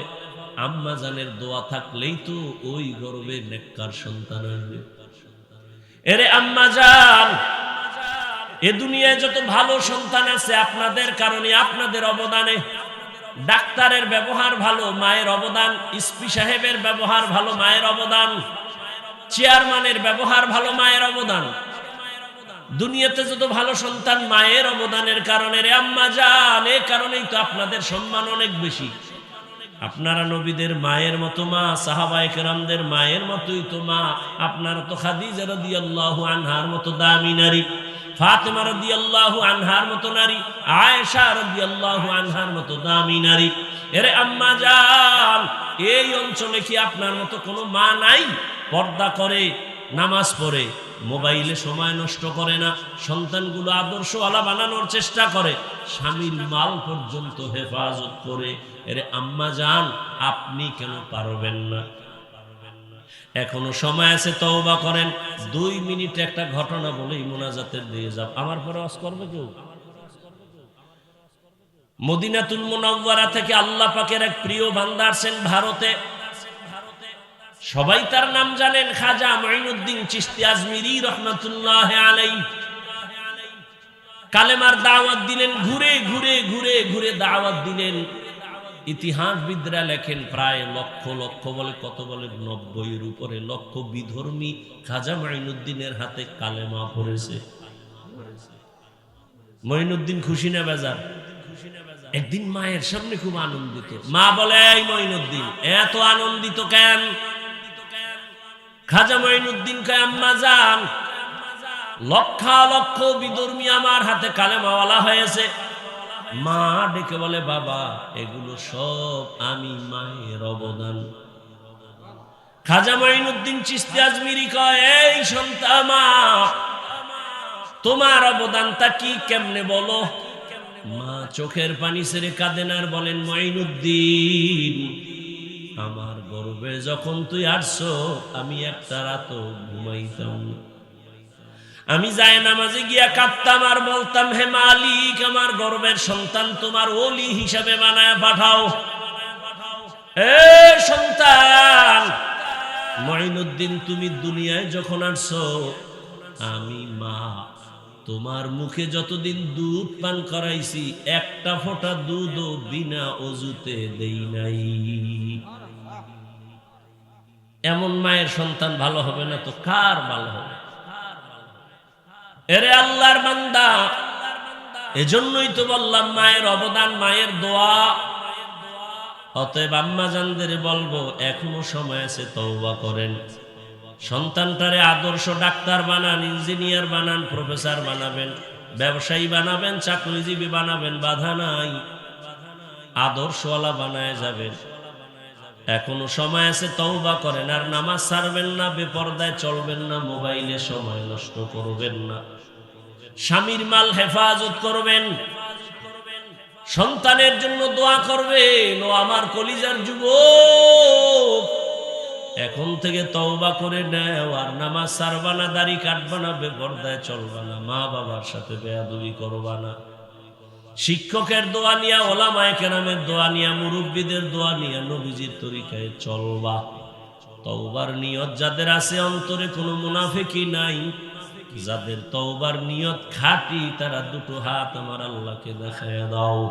আম্মা জানের দোয়া থাকলেই তো ওই গর্বে নেককার সন্তান আসবে। এরে আম্মা জান, এ দুনিয়ায় যত ভালো সন্তান আছে আপনাদের কারণে, আপনাদের অবদানে। ডাক্তারের ব্যবহার ভালো, মায়ের অবদান। এসপি সাহেবের ব্যবহার ভালো, মায়ের অবদান। চেয়ারম্যানের ব্যবহার ভালো, মায়ের অবদান। দুনিয়াতে যত ভালো সন্তান মায়ের অবদানের কারণে। রে আম্মা জান, এই কারণেই তো আপনাদের সম্মান অনেক বেশি। আপনারা নবীদের মায়ের মতো মা, সাহাবায়ে কেরামদের মায়ের মতোই তো মা। আপনারা তো খাদিজা রাদিয়াল্লাহু আনহার মতো দামি নারী, ফাতেমা রাদিয়াল্লাহু আনহার মতো নারী, আয়েশা রাদিয়াল্লাহু আনহার মতো দামি নারী। এরে আম্মা জান, এই অঞ্চলে কি আপনার মতো কোনো মা নাই? পর্দা করে, নামাজ পড়ে, মোবাইলে সময় নষ্ট করে না, সন্তানগুলো আদর্শওয়ালা বানানোর চেষ্টা করে, স্বামীর মাল পর্যন্ত হেফাজত করে। এরে আম্মা জান, আপনি কেন পারবেন না? এখনো সময় আছে, তওবা করেন। 2 মিনিট একটা ঘটনা বলেই মোনাজাতের দিয়ে যাও। আমার পরে ওয়াজ করবে কেউ? মদিনাতুল মুনাওয়ারা থেকে আল্লাহ পাকের এক প্রিয় বান্দা আসেন ভারতে। সবাই তার নাম জানেন, খাজা মাইনুদ্দিন চিশতি আজমিরি রহমাতুল্লাহ আলাইহি। কালেমার দাওয়াত দিলেন, ঘুরে ঘুরে ঘুরে ঘুরে দাওয়াত দিলেন। ইতিহাসবিদরা লেখেন প্রায় লক্ষ লক্ষ, বলে কত, বলে 90-এর উপরে লক্ষ বিধর্মী খাজা মাইনুদ্দিনের হাতে কালেমা পড়েছে। মাইনুদ্দিন খুশি না বেজার? একদিন মায়ের সামনে খুব আনন্দিত। মা বলে, এই মাইনুদ্দিন এত আনন্দিত কেন? খাজা মাইনুদ্দিন কয়, আম্মা জান, লক্ষ লক্ষ বিধর্মী আমার হাতে কালেমাওয়ালা হয়েছে। মা ডেকে বলে, বাবা এগুলো সব আমি মায়ের অবদান। খাজা মাইনুদ্দিন চিশতি আজমিরি কয়, এই সন্তান, মা তোমার অবদানটা কি, কেমনে বলো? মা চোখের পানি ছেড়ে কাঁদেন আর বলেন, মাইনুদ্দিন, আমার গর্বে যখন তুই আসছো আমি একটা রাতও ঘুমাইতাম না। আমি যায় নামাজে গিয়া কাঁদতাম আর বলতাম, হে মালিক, আমার গর্বের সন্তান তোমার ওলি হিসাবে বানায় পাঠাও। এ সন্তান মাইনুদ্দিন, তুমি দুনিয়ায় যখন আসছো, আমি মা তোমার মুখে যতদিন দুধ পান করাইছি, একটা ফোঁটা দুধও বিনা অজুতে দেই নাই। এমন মায়ের সন্তান ভালো হবে না তো কার ভালো হবে? এরে আল্লাহর বান্দা, এজন্যই তো বললাম মায়ের অবদান, মায়ের দোয়া। অতএব আম্মা জানদের বলবো, এখনো সময় আছে, তওবা করেন। সন্তানটারে আদর্শ ডাক্তার বানান, ইঞ্জিনিয়ার বানান, প্রফেসর বানাবেন, ব্যবসায়ী বানাবেন, চাকরিজীবী বানাবেন, বাধা নাই। আদর্শওয়ালা বানায় যাবেন। এখনো সময় আছে, তওবা করেন। আর নামাজ ছাড়বেন না, বেপরদায় চলবেন না, মোবাইলে সময় নষ্ট করবেন না, স্বামীর মাল হেফাজত করবেন, সন্তানের জন্য দোয়া করবেন। ও আমার কলিজার যুবক, এখন থেকে তওবা করে নেও। আর নামাজ ছাড়বা না, দাড়ি কাটবা না, বেপরদায় চলবা না, মা বাবার সাথে বেয়াদবি করবা না। শিক্ষকের দোয়া নিয়া, ওলামায়ে কেরামের দোয়া নিয়া, মুরব্বীদের দোয়া নিয়া নবীজির তরিকায় চলবা। তওবার নিয়ত যাদের আছে, অন্তরে কোনো মুনাফিকি নাই, যাদের তওবার নিয়ত খাঁটি, তারা দুটো হাত আমার আল্লাহকে দেখায়া দাও।